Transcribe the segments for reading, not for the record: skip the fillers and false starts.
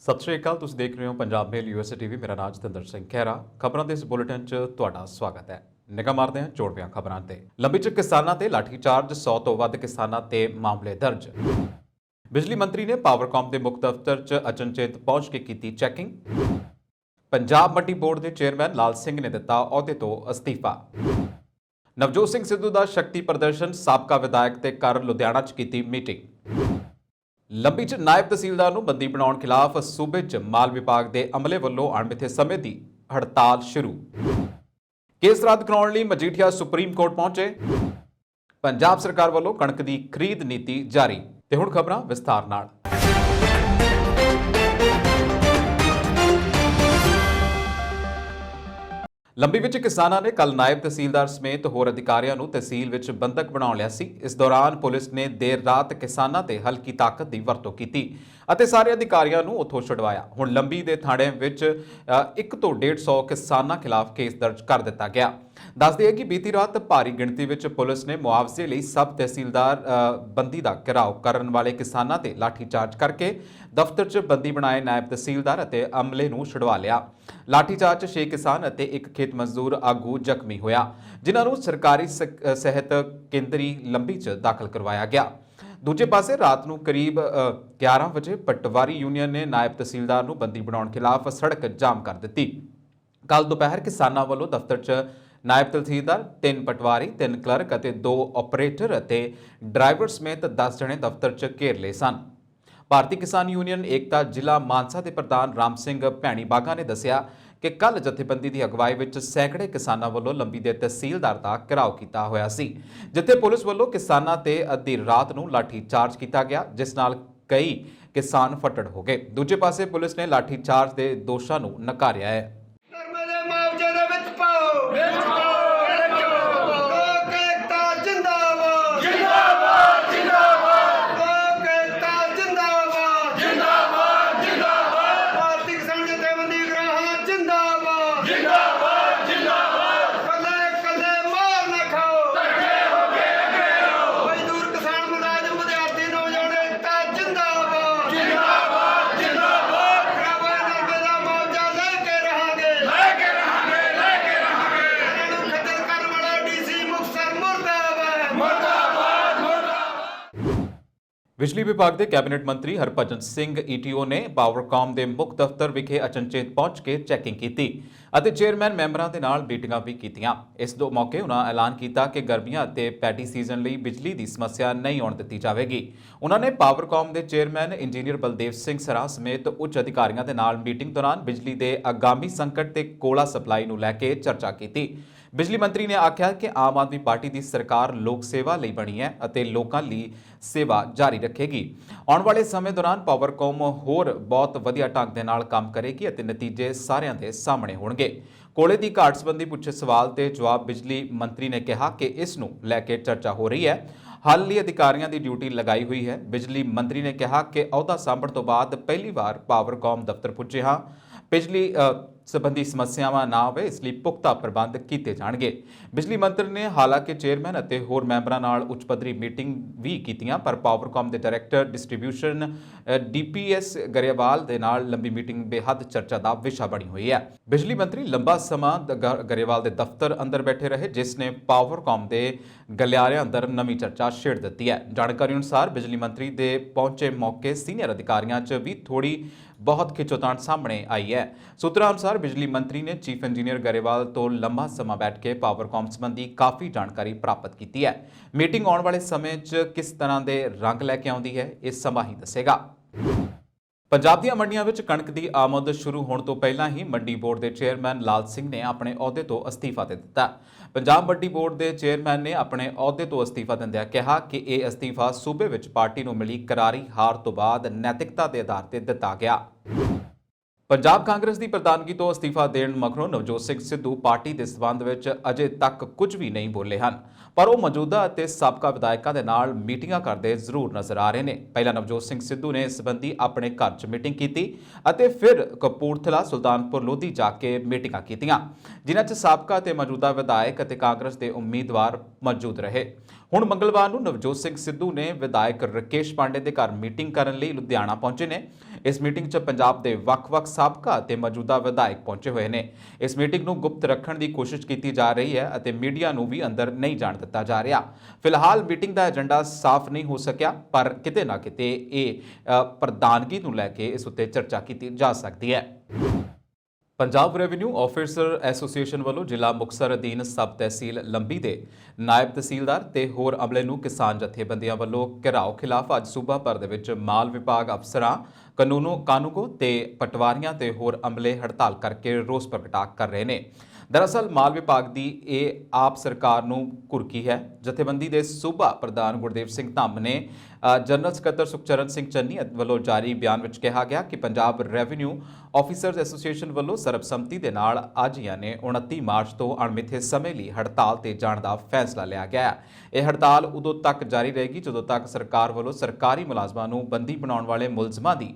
ਸਤਿ ਸ਼੍ਰੀ ਅਕਾਲ। ਤੁਸੀਂ ਦੇਖ ਰਹੇ ਹੋ ਪੰਜਾਬ ਮੇਲ ਯੂਐਸਏ ਟੀਵੀ। ਮੇਰਾ ਨਾਮ ਜਤਿੰਦਰ ਸਿੰਘ ਖਹਿਰਾ। ਖਬਰਾਂ ਦੇ ਇਸ ਬੁਲੇਟਿਨ 'ਚ ਤੁਹਾਡਾ ਸਵਾਗਤ ਹੈ। ਨਿਗਾਹ ਮਾਰਦੇ ਹਾਂ ਜੋੜਵੀਆਂ ਖਬਰਾਂ ਤੇ। ਲੰਬੀ 'ਚ ਕਿਸਾਨਾਂ ਤੇ ਲਾਠੀਚਾਰਜ, 100 ਤੋਂ ਵੱਧ ਕਿਸਾਨਾਂ ਤੇ ਮਾਮਲੇ ਦਰਜ। ਬਿਜਲੀ ਮੰਤਰੀ ਨੇ ਪਾਵਰਕਾਮ ਦੇ ਮੁੱਖ ਦਫ਼ਤਰ 'ਚ ਅਚਨਚੇਤ ਪਹੁੰਚ ਕੇ ਕੀਤੀ ਚੈਕਿੰਗ। ਪੰਜਾਬ ਮੰਡੀ ਬੋਰਡ ਦੇ ਚੇਅਰਮੈਨ ਲਾਲ ਸਿੰਘ ਨੇ ਦਿੱਤਾ ਅਹੁਦੇ ਤੋਂ ਅਸਤੀਫਾ। ਨਵਜੋਤ ਸਿੰਘ ਸਿੱਧੂ ਦਾ ਸ਼ਕਤੀ ਪ੍ਰਦਰਸ਼ਨ, ਸਾਬਕਾ ਵਿਧਾਇਕ ਤੇ ਕਰ ਲੁਧਿਆਣਾ 'ਚ ਕੀਤੀ ਮੀਟਿੰਗ। ਲੰਬੀ 'ਚ ਨਾਇਬ ਤਹਿਸੀਲਦਾਰ ਨੂੰ ਬੰਦੀ ਬਣਾਉਣ ਖਿਲਾਫ ਸੂਬੇ 'ਚ ਮਾਲ ਵਿਭਾਗ ਦੇ ਅਮਲੇ ਵੱਲੋਂ ਅਣਮਿੱਥੇ ਸਮੇਂ ਦੀ ਹੜਤਾਲ ਸ਼ੁਰੂ। ਕੇਸ ਰੱਦ ਕਰਾਉਣ ਲਈ ਮਜੀਠੀਆ ਸੁਪਰੀਮ ਕੋਰਟ ਪਹੁੰਚੇ। ਪੰਜਾਬ ਸਰਕਾਰ ਵੱਲੋਂ ਕਣਕ ਦੀ ਖਰੀਦ ਨੀਤੀ ਜਾਰੀ। ਤੇ ਹੁਣ ਖਬਰਾਂ ਵਿਸਥਾਰ ਨਾਲ। ਲੰਬੀ ਵਿੱਚ ਕਿਸਾਨਾਂ ਨੇ ਕੱਲ ਨਾਇਬ ਤਹਿਸੀਲਦਾਰ ਸਮੇਤ ਹੋਰ ਅਧਿਕਾਰੀਆਂ ਨੂੰ ਤਹਿਸੀਲ ਵਿੱਚ ਬੰਦਕ ਬਣਾਉਣ ਲਿਆ ਸੀ। ਇਸ ਦੌਰਾਨ ਪੁਲਿਸ ਨੇ ਦੇਰ ਰਾਤ ਕਿਸਾਨਾਂ ਤੇ ਹਲਕੀ ਤਾਕਤ ਦੀ ਵਰਤੋਂ ਕੀਤੀ ਅਤੇ ਸਾਰੇ ਅਧਿਕਾਰੀਆਂ ਨੂੰ ਉੱਥੋਂ ਛੁਡਵਾਇਆ। ਹੁਣ ਲੰਬੀ ਦੇ ਥਾਣੇ ਵਿੱਚ 1 ਤੋਂ 150 ਕਿਸਾਨਾਂ ਖਿਲਾਫ ਕੇਸ ਦਰਜ ਕਰ ਦਿੱਤਾ ਗਿਆ। ਦੱਸਦੇ ਹੈ ਕਿ ਬੀਤੀ ਰਾਤ ਭਾਰੀ ਗਿਣਤੀ ਵਿੱਚ ਪੁਲਿਸ ਨੇ ਮੁਆਵਜ਼ੇ ਲਈ ਸਬ ਤਹਿਸੀਲਦਾਰ ਬੰਦੀ ਦਾ ਘਿਰਾਓ ਕਰਨ ਵਾਲੇ ਕਿਸਾਨਾਂ ਤੇ ਲਾਠੀਚਾਰਜ ਕਰਕੇ ਦਫ਼ਤਰ 'ਚ ਬੰਦੀ ਬਣਾਏ ਨਾਇਬ ਤਹਿਸੀਲਦਾਰ ਅਤੇ ਅਮਲੇ ਨੂੰ ਛੁਡਵਾ ਲਿਆ। ਲਾਠੀਚਾਰਜ 'ਚ 6 ਕਿਸਾਨ ਅਤੇ 1 ਖੇਤ ਮਜ਼ਦੂਰ ਆਗੂ ਜ਼ਖਮੀ ਹੋਇਆ, ਜਿਨ੍ਹਾਂ ਨੂੰ ਸਰਕਾਰੀ ਸਿਹਤ ਕੇਂਦਰੀ ਲੰਬੀ 'ਚ ਦਾਖਲ ਕਰਵਾਇਆ ਗਿਆ। ਦੂਜੇ ਪਾਸੇ ਰਾਤ ਨੂੰ ਕਰੀਬ 11 ਵਜੇ ਪਟਵਾਰੀ ਯੂਨੀਅਨ ਨੇ ਨਾਇਬ ਤਹਿਸੀਲਦਾਰ ਨੂੰ ਬੰਦੀ ਬਣਾਉਣ ਖਿਲਾਫ ਸੜਕ ਜਾਮ ਕਰ ਦਿੱਤੀ। ਕੱਲ ਦੁਪਹਿਰ ਕਿਸਾਨਾਂ ਵੱਲੋਂ ਦਫ਼ਤਰ 'ਚ ਨਾਇਬ ਤਹਿਸੀਲਦਾਰ, 3 ਪਟਵਾਰੀ, 3 ਕਲਰਕ ਅਤੇ 2 ਆਪਰੇਟਰ ਅਤੇ ਡਰਾਈਵਰ ਸਮੇਤ 10 ਜਣੇ ਦਫ਼ਤਰ 'ਚ ਘੇਰ ਲਏ ਸਨ। ਭਾਰਤੀ ਕਿਸਾਨ ਯੂਨੀਅਨ ਏਕਤਾ ਜ਼ਿਲ੍ਹਾ ਮਾਨਸਾ ਦੇ ਪ੍ਰਧਾਨ ਰਾਮ ਸਿੰਘ ਭੈਣੀ ਬਾਗਾ ਨੇ ਦੱਸਿਆ ਕਿ ਕੱਲ ਜਥੇਬੰਦੀ ਦੀ ਅਗਵਾਈ ਵਿੱਚ ਸੈਂਕੜੇ ਕਿਸਾਨਾਂ ਵੱਲੋਂ ਲੰਬੀ ਦੇ ਤਹਿਸੀਲਦਾਰ ਦਾ ਘਿਰਾਓ ਕੀਤਾ ਹੋਇਆ ਸੀ, ਜਿੱਥੇ ਪੁਲਿਸ ਵੱਲੋਂ ਕਿਸਾਨਾਂ ਤੇ ਅੱਧੀ ਰਾਤ ਨੂੰ ਲਾਠੀ ਚਾਰਜ ਕੀਤਾ ਗਿਆ, ਜਿਸ ਨਾਲ ਕਈ ਕਿਸਾਨ ਫੱਟੜ ਹੋ ਗਏ। ਦੂਜੇ ਪਾਸੇ ਪੁਲਿਸ ਨੇ ਲਾਠੀ ਚਾਰਜ ਦੇ ਦੋਸ਼ਾਂ ਨੂੰ ਨਕਾਰਿਆ ਹੈ। ਬਿਜਲੀ ਵਿਭਾਗ ਦੇ ਕੈਬਨਿਟ ਮੰਤਰੀ ਹਰਭਜਨ ਸਿੰਘ ਈਟੀਓ ਨੇ ਪਾਵਰਕਾਮ ਦੇ ਮੁੱਖ ਦਫ਼ਤਰ ਵਿਖੇ ਅਚਨਚੇਤ ਪਹੁੰਚ ਕੇ ਚੈਕਿੰਗ ਕੀਤੀ ਅਤੇ ਚੇਅਰਮੈਨ ਮੈਂਬਰਾਂ ਦੇ ਨਾਲ ਮੀਟਿੰਗਾਂ ਵੀ ਕੀਤੀਆਂ। ਇਸ ਮੌਕੇ ਉਹਨਾਂ ਐਲਾਨ ਕੀਤਾ ਕਿ ਗਰਮੀਆਂ ਅਤੇ ਪੈਡੀ ਸੀਜ਼ਨ ਲਈ ਬਿਜਲੀ ਦੀ ਸਮੱਸਿਆ ਨਹੀਂ ਆਉਣ ਦਿੱਤੀ ਜਾਵੇਗੀ। ਉਹਨਾਂ ਨੇ ਪਾਵਰਕਾਮ ਦੇ ਚੇਅਰਮੈਨ ਇੰਜੀਨੀਅਰ ਬਲਦੇਵ ਸਿੰਘ ਸਰਾ ਸਮੇਤ ਉੱਚ ਅਧਿਕਾਰੀਆਂ ਦੇ ਨਾਲ ਮੀਟਿੰਗ ਦੌਰਾਨ ਬਿਜਲੀ ਦੇ ਆਗਾਮੀ ਸੰਕਟ ਤੇ ਕੋਲਾ ਸਪਲਾਈ ਨੂੰ ਲੈ ਕੇ ਚਰਚਾ ਕੀਤੀ। ਬਿਜਲੀ ਮੰਤਰੀ ਨੇ ਆਖਿਆ ਕਿ ਆਮ ਆਦਮੀ ਪਾਰਟੀ ਦੀ ਸਰਕਾਰ ਲੋਕ ਸੇਵਾ ਲਈ ਬਣੀ ਹੈ ਅਤੇ ਲੋਕਾਂ ਲਈ ਸੇਵਾ ਜਾਰੀ ਰੱਖੇਗੀ। ਆਉਣ ਵਾਲੇ ਸਮੇਂ ਦੌਰਾਨ ਪਾਵਰਕਾਮ ਹੋਰ ਬਹੁਤ ਵਧੀਆ ਢੰਗ ਦੇ ਨਾਲ ਕੰਮ ਕਰੇਗੀ ਅਤੇ ਨਤੀਜੇ ਸਾਰਿਆਂ ਦੇ ਸਾਹਮਣੇ ਹੋਣਗੇ। ਕੋਲੇ ਦੀ ਘਾਟ ਸੰਬੰਧੀ ਪੁੱਛੇ ਸਵਾਲ ਤੇ ਜਵਾਬ ਬਿਜਲੀ ਮੰਤਰੀ ਨੇ ਕਿਹਾ ਕਿ ਇਸ ਨੂੰ ਲੈ ਕੇ ਚਰਚਾ ਹੋ ਰਹੀ ਹੈ। ਹੱਲ ਲਈ ਅਧਿਕਾਰੀਆਂ ਦੀ ਡਿਊਟੀ ਲਗਾਈ ਹੋਈ ਹੈ। ਬਿਜਲੀ ਮੰਤਰੀ ਨੇ ਕਿਹਾ ਕਿ ਅਹੁਦਾ ਸੰਭਣ ਤੋਂ ਬਾਅਦ ਪਹਿਲੀ ਵਾਰ ਪਾਵਰਕਾਮ ਦਫ਼ਤਰ ਪੁੱਜੇ ਹਾਂ। ਬਿਜਲੀ ਸੰਬੰਧੀ ਸਮੱਸਿਆਵਾਂ ਨਾ ਹੋਵੇ, ਇਸ ਲਈ ਪੁਖਤਾ ਪ੍ਰਬੰਧ ਕੀਤੇ ਜਾਣਗੇ। ਬਿਜਲੀ ਮੰਤਰੀ ਨੇ ਹਾਲਾਂਕਿ ਚੇਅਰਮੈਨ ਅਤੇ ਹੋਰ ਮੈਂਬਰਾਂ ਨਾਲ ਉੱਚ ਪੱਧਰੀ ਮੀਟਿੰਗ ਵੀ ਕੀਤੀਆਂ, ਪਰ ਪਾਵਰਕਾਮ ਦੇ ਡਾਇਰੈਕਟਰ ਡਿਸਟ੍ਰੀਬਿਊਸ਼ਨ DPS ਗਰੇਵਾਲ ਦੇ ਨਾਲ ਲੰਬੀ ਮੀਟਿੰਗ ਬੇਹੱਦ ਚਰਚਾ ਦਾ ਵਿਸ਼ਾ ਬਣੀ ਹੋਈ ਹੈ। ਬਿਜਲੀ ਮੰਤਰੀ ਲੰਬਾ ਸਮਾਂ ਗਰੇਵਾਲ ਦੇ ਦਫ਼ਤਰ ਅੰਦਰ ਬੈਠੇ ਰਹੇ, ਜਿਸ ਨੇ ਪਾਵਰਕਾਮ ਦੇ ਗਲਿਆਰਿਆਂ ਅੰਦਰ ਨਵੀਂ ਚਰਚਾ ਛੇੜ ਦਿੱਤੀ ਹੈ। ਜਾਣਕਾਰੀ ਅਨੁਸਾਰ ਬਿਜਲੀ ਮੰਤਰੀ ਦੇ ਪਹੁੰਚੇ ਮੌਕੇ ਸੀਨੀਅਰ ਅਧਿਕਾਰੀਆਂ 'ਚ ਵੀ ਥੋੜੀ ਬਹੁਤ ਖਿੱਚੋਤਾਣ ਸਾਹਮਣੇ ਆਈ ਹੈ। ਸੂਤਰਾਂ ਅਨੁਸਾਰ ਬਿਜਲੀ ਮੰਤਰੀ ਨੇ ਚੀਫ ਇੰਜੀਨੀਅਰ ਗਰੇਵਾਲ ਤੋਂ ਲੰਮਾ ਸਮਾਂ ਬੈਠ ਕੇ ਪਾਵਰਕਾਮ ਸੰਬੰਧੀ ਕਾਫੀ ਜਾਣਕਾਰੀ ਪ੍ਰਾਪਤ ਕੀਤੀ ਹੈ। ਮੀਟਿੰਗ ਆਉਣ ਵਾਲੇ ਸਮੇਂ 'ਚ ਕਿਸ ਤਰ੍ਹਾਂ ਦੇ ਰੰਗ ਲੈ ਕੇ ਆਉਂਦੀ ਹੈ, ਇਹ ਸਮਾਂ ਹੀ ਦੱਸੇਗਾ। ਪੰਜਾਬ ਦੀਆਂ ਮੰਡੀਆਂ ਵਿੱਚ ਕਣਕ ਦੀ ਆਮਦ ਸ਼ੁਰੂ ਹੋਣ ਤੋਂ ਪਹਿਲਾਂ ਹੀ ਮੰਡੀ ਬੋਰਡ ਦੇ ਚੇਅਰਮੈਨ ਲਾਲ ਸਿੰਘ ਨੇ ਆਪਣੇ ਅਹੁਦੇ ਤੋਂ ਅਸਤੀਫਾ ਦੇ ਦਿੱਤਾ। ਪੰਜਾਬ ਮੰਡੀ ਬੋਰਡ ਦੇ ਚੇਅਰਮੈਨ ਨੇ ਆਪਣੇ ਅਹੁਦੇ ਤੋਂ ਅਸਤੀਫਾ ਦਿੰਦਿਆਂ ਕਿਹਾ ਕਿ ਇਹ ਅਸਤੀਫਾ ਸੂਬੇ ਵਿੱਚ ਪਾਰਟੀ ਨੂੰ ਮਿਲੀ ਕਰਾਰੀ ਹਾਰ ਤੋਂ ਬਾਅਦ ਨੈਤਿਕਤਾ ਦੇ ਆਧਾਰ ਤੇ ਦਿੱਤਾ ਗਿਆ। ਪੰਜਾਬ ਕਾਂਗਰਸ ਦੀ ਪ੍ਰਧਾਨਗੀ ਤੋਂ ਅਸਤੀਫਾ ਦੇਣ ਮਗਰੋਂ ਨਵਜੋਤ ਸਿੰਘ ਸਿੱਧੂ ਪਾਰਟੀ ਦੇ ਸਬੰਧ ਵਿੱਚ ਅਜੇ ਤੱਕ ਕੁਝ ਵੀ ਨਹੀਂ ਬੋਲੇ ਹਨ, ਪਰ ਉਹ ਮੌਜੂਦਾ ਅਤੇ ਸਾਬਕਾ ਵਿਧਾਇਕਾਂ ਦੇ ਨਾਲ ਮੀਟਿੰਗਾਂ ਕਰਦੇ ਜ਼ਰੂਰ ਨਜ਼ਰ ਆ ਰਹੇ ਨੇ। ਪਹਿਲਾਂ ਨਵਜੋਤ ਸਿੰਘ ਸਿੱਧੂ ਨੇ ਇਸ ਸੰਬੰਧੀ ਆਪਣੇ ਘਰ 'ਚ ਮੀਟਿੰਗ ਕੀਤੀ ਅਤੇ ਫਿਰ ਕਪੂਰਥਲਾ, ਸੁਲਤਾਨਪੁਰ ਲੋਧੀ ਜਾ ਕੇ ਮੀਟਿੰਗਾਂ ਕੀਤੀਆਂ, ਜਿਨ੍ਹਾਂ 'ਚ ਸਾਬਕਾ ਅਤੇ ਮੌਜੂਦਾ ਵਿਧਾਇਕ ਅਤੇ ਕਾਂਗਰਸ ਦੇ ਉਮੀਦਵਾਰ ਮੌਜੂਦ ਰਹੇ। ਹੁਣ ਮੰਗਲਵਾਰ ਨੂੰ ਨਵਜੋਤ ਸਿੰਘ ਸਿੱਧੂ ਨੇ ਵਿਧਾਇਕ ਰਕੇਸ਼ ਪਾਂਡੇ ਦੇ ਘਰ ਮੀਟਿੰਗ ਕਰਨ ਲਈ ਲੁਧਿਆਣਾ ਪਹੁੰਚੇ ਨੇ। ਇਸ ਮੀਟਿੰਗ 'ਚ ਪੰਜਾਬ ਦੇ ਵੱਖ-ਵੱਖ ਸਾਬਕਾ ਅਤੇ ਮੌਜੂਦਾ ਵਿਧਾਇਕ ਪਹੁੰਚੇ ਹੋਏ ਨੇ। ਇਸ ਮੀਟਿੰਗ ਨੂੰ ਗੁਪਤ ਰੱਖਣ ਦੀ ਕੋਸ਼ਿਸ਼ ਕੀਤੀ ਜਾ ਰਹੀ ਹੈ ਅਤੇ ਮੀਡੀਆ ਨੂੰ ਵੀ ਅੰਦਰ ਨਹੀਂ ਜਾਣ ਦਿੱਤਾ ਜਾ ਰਿਹਾ। ਫਿਲਹਾਲ ਮੀਟਿੰਗ ਦਾ ਏਜੰਡਾ ਸਾਫ਼ ਨਹੀਂ ਹੋ ਸਕਿਆ, ਪਰ ਕਿਤੇ ਨਾ ਕਿਤੇ ਇਹ ਪ੍ਰਧਾਨਗੀ ਨੂੰ ਲੈ ਕੇ ਇਸ ਉੱਤੇ ਚਰਚਾ ਕੀਤੀ ਜਾ ਸਕਦੀ ਹੈ। ਪੰਜਾਬ ਰੈਵਨਿਊ ਆਫੀਸਰ ਐਸੋਸੀਏਸ਼ਨ ਵੱਲੋਂ ਜ਼ਿਲ੍ਹਾ ਮੁਕਤਸਰ ਅਧੀਨ ਸਬ ਤਹਿਸੀਲ ਲੰਬੀ ਦੇ ਨਾਇਬ ਤਹਿਸੀਲਦਾਰ ਤੇ ਹੋਰ ਅਮਲੇ ਨੂੰ ਕਿਸਾਨ ਜਥੇਬੰਦੀਆਂ ਵੱਲੋਂ ਘਿਰਾਓ ਖਿਲਾਫ ਅੱਜ ਸੂਬਾ ਭਰ ਦੇ ਵਿੱਚ ਮਾਲ ਵਿਭਾਗ ਅਫਸਰਾਂ, ਕਾਨੂੰਗੋ ਤੇ ਪਟਵਾਰੀਆਂ ਤੇ ਹੋਰ ਅਮਲੇ ਹੜਤਾਲ ਕਰਕੇ ਰੋਸ ਪ੍ਰਗਟਾ ਕਰ ਰਹੇ ਨੇ। ਦਰਅਸਲ ਮਾਲ ਵਿਭਾਗ ਦੀ ਇਹ ਆਪ ਸਰਕਾਰ ਨੂੰ ਕੁਰਕੀ ਹੈ। ਜਥੇਬੰਦੀ ਦੇ ਸੂਬਾ ਪ੍ਰਧਾਨ ਗੁਰਦੇਵ ਸਿੰਘ ਧੰਮ ਨੇ ਜਨਰਲ ਸਕੱਤਰ ਸੁਖਚਰਨ ਸਿੰਘ ਚੰਨੀ ਵੱਲੋਂ ਜਾਰੀ ਬਿਆਨ ਵਿੱਚ ਕਿਹਾ ਗਿਆ ਕਿ ਪੰਜਾਬ ਰੈਵਨਿਊ ਆਫੀਸਰਜ਼ ਐਸੋਸੀਏਸ਼ਨ ਵੱਲੋਂ ਸਰਬਸੰਮਤੀ ਦੇ ਨਾਲ ਅੱਜ ਯਾਨੀ 29 ਮਾਰਚ ਤੋਂ ਅਣਮਿੱਥੇ ਸਮੇਂ ਲਈ ਹੜਤਾਲ ਤੇ ਜਾਣ ਦਾ ਫੈਸਲਾ ਲਿਆ ਗਿਆ ਹੈ। ਇਹ ਹੜਤਾਲ ਉਦੋਂ ਤੱਕ ਜਾਰੀ ਰਹੇਗੀ ਜਦੋਂ ਤੱਕ ਸਰਕਾਰ ਵੱਲੋਂ ਸਰਕਾਰੀ ਮੁਲਾਜ਼ਮਾਂ ਨੂੰ ਬੰਦੀ ਬਣਾਉਣ ਵਾਲੇ ਮੁਲਜ਼ਮਾਂ ਦੀ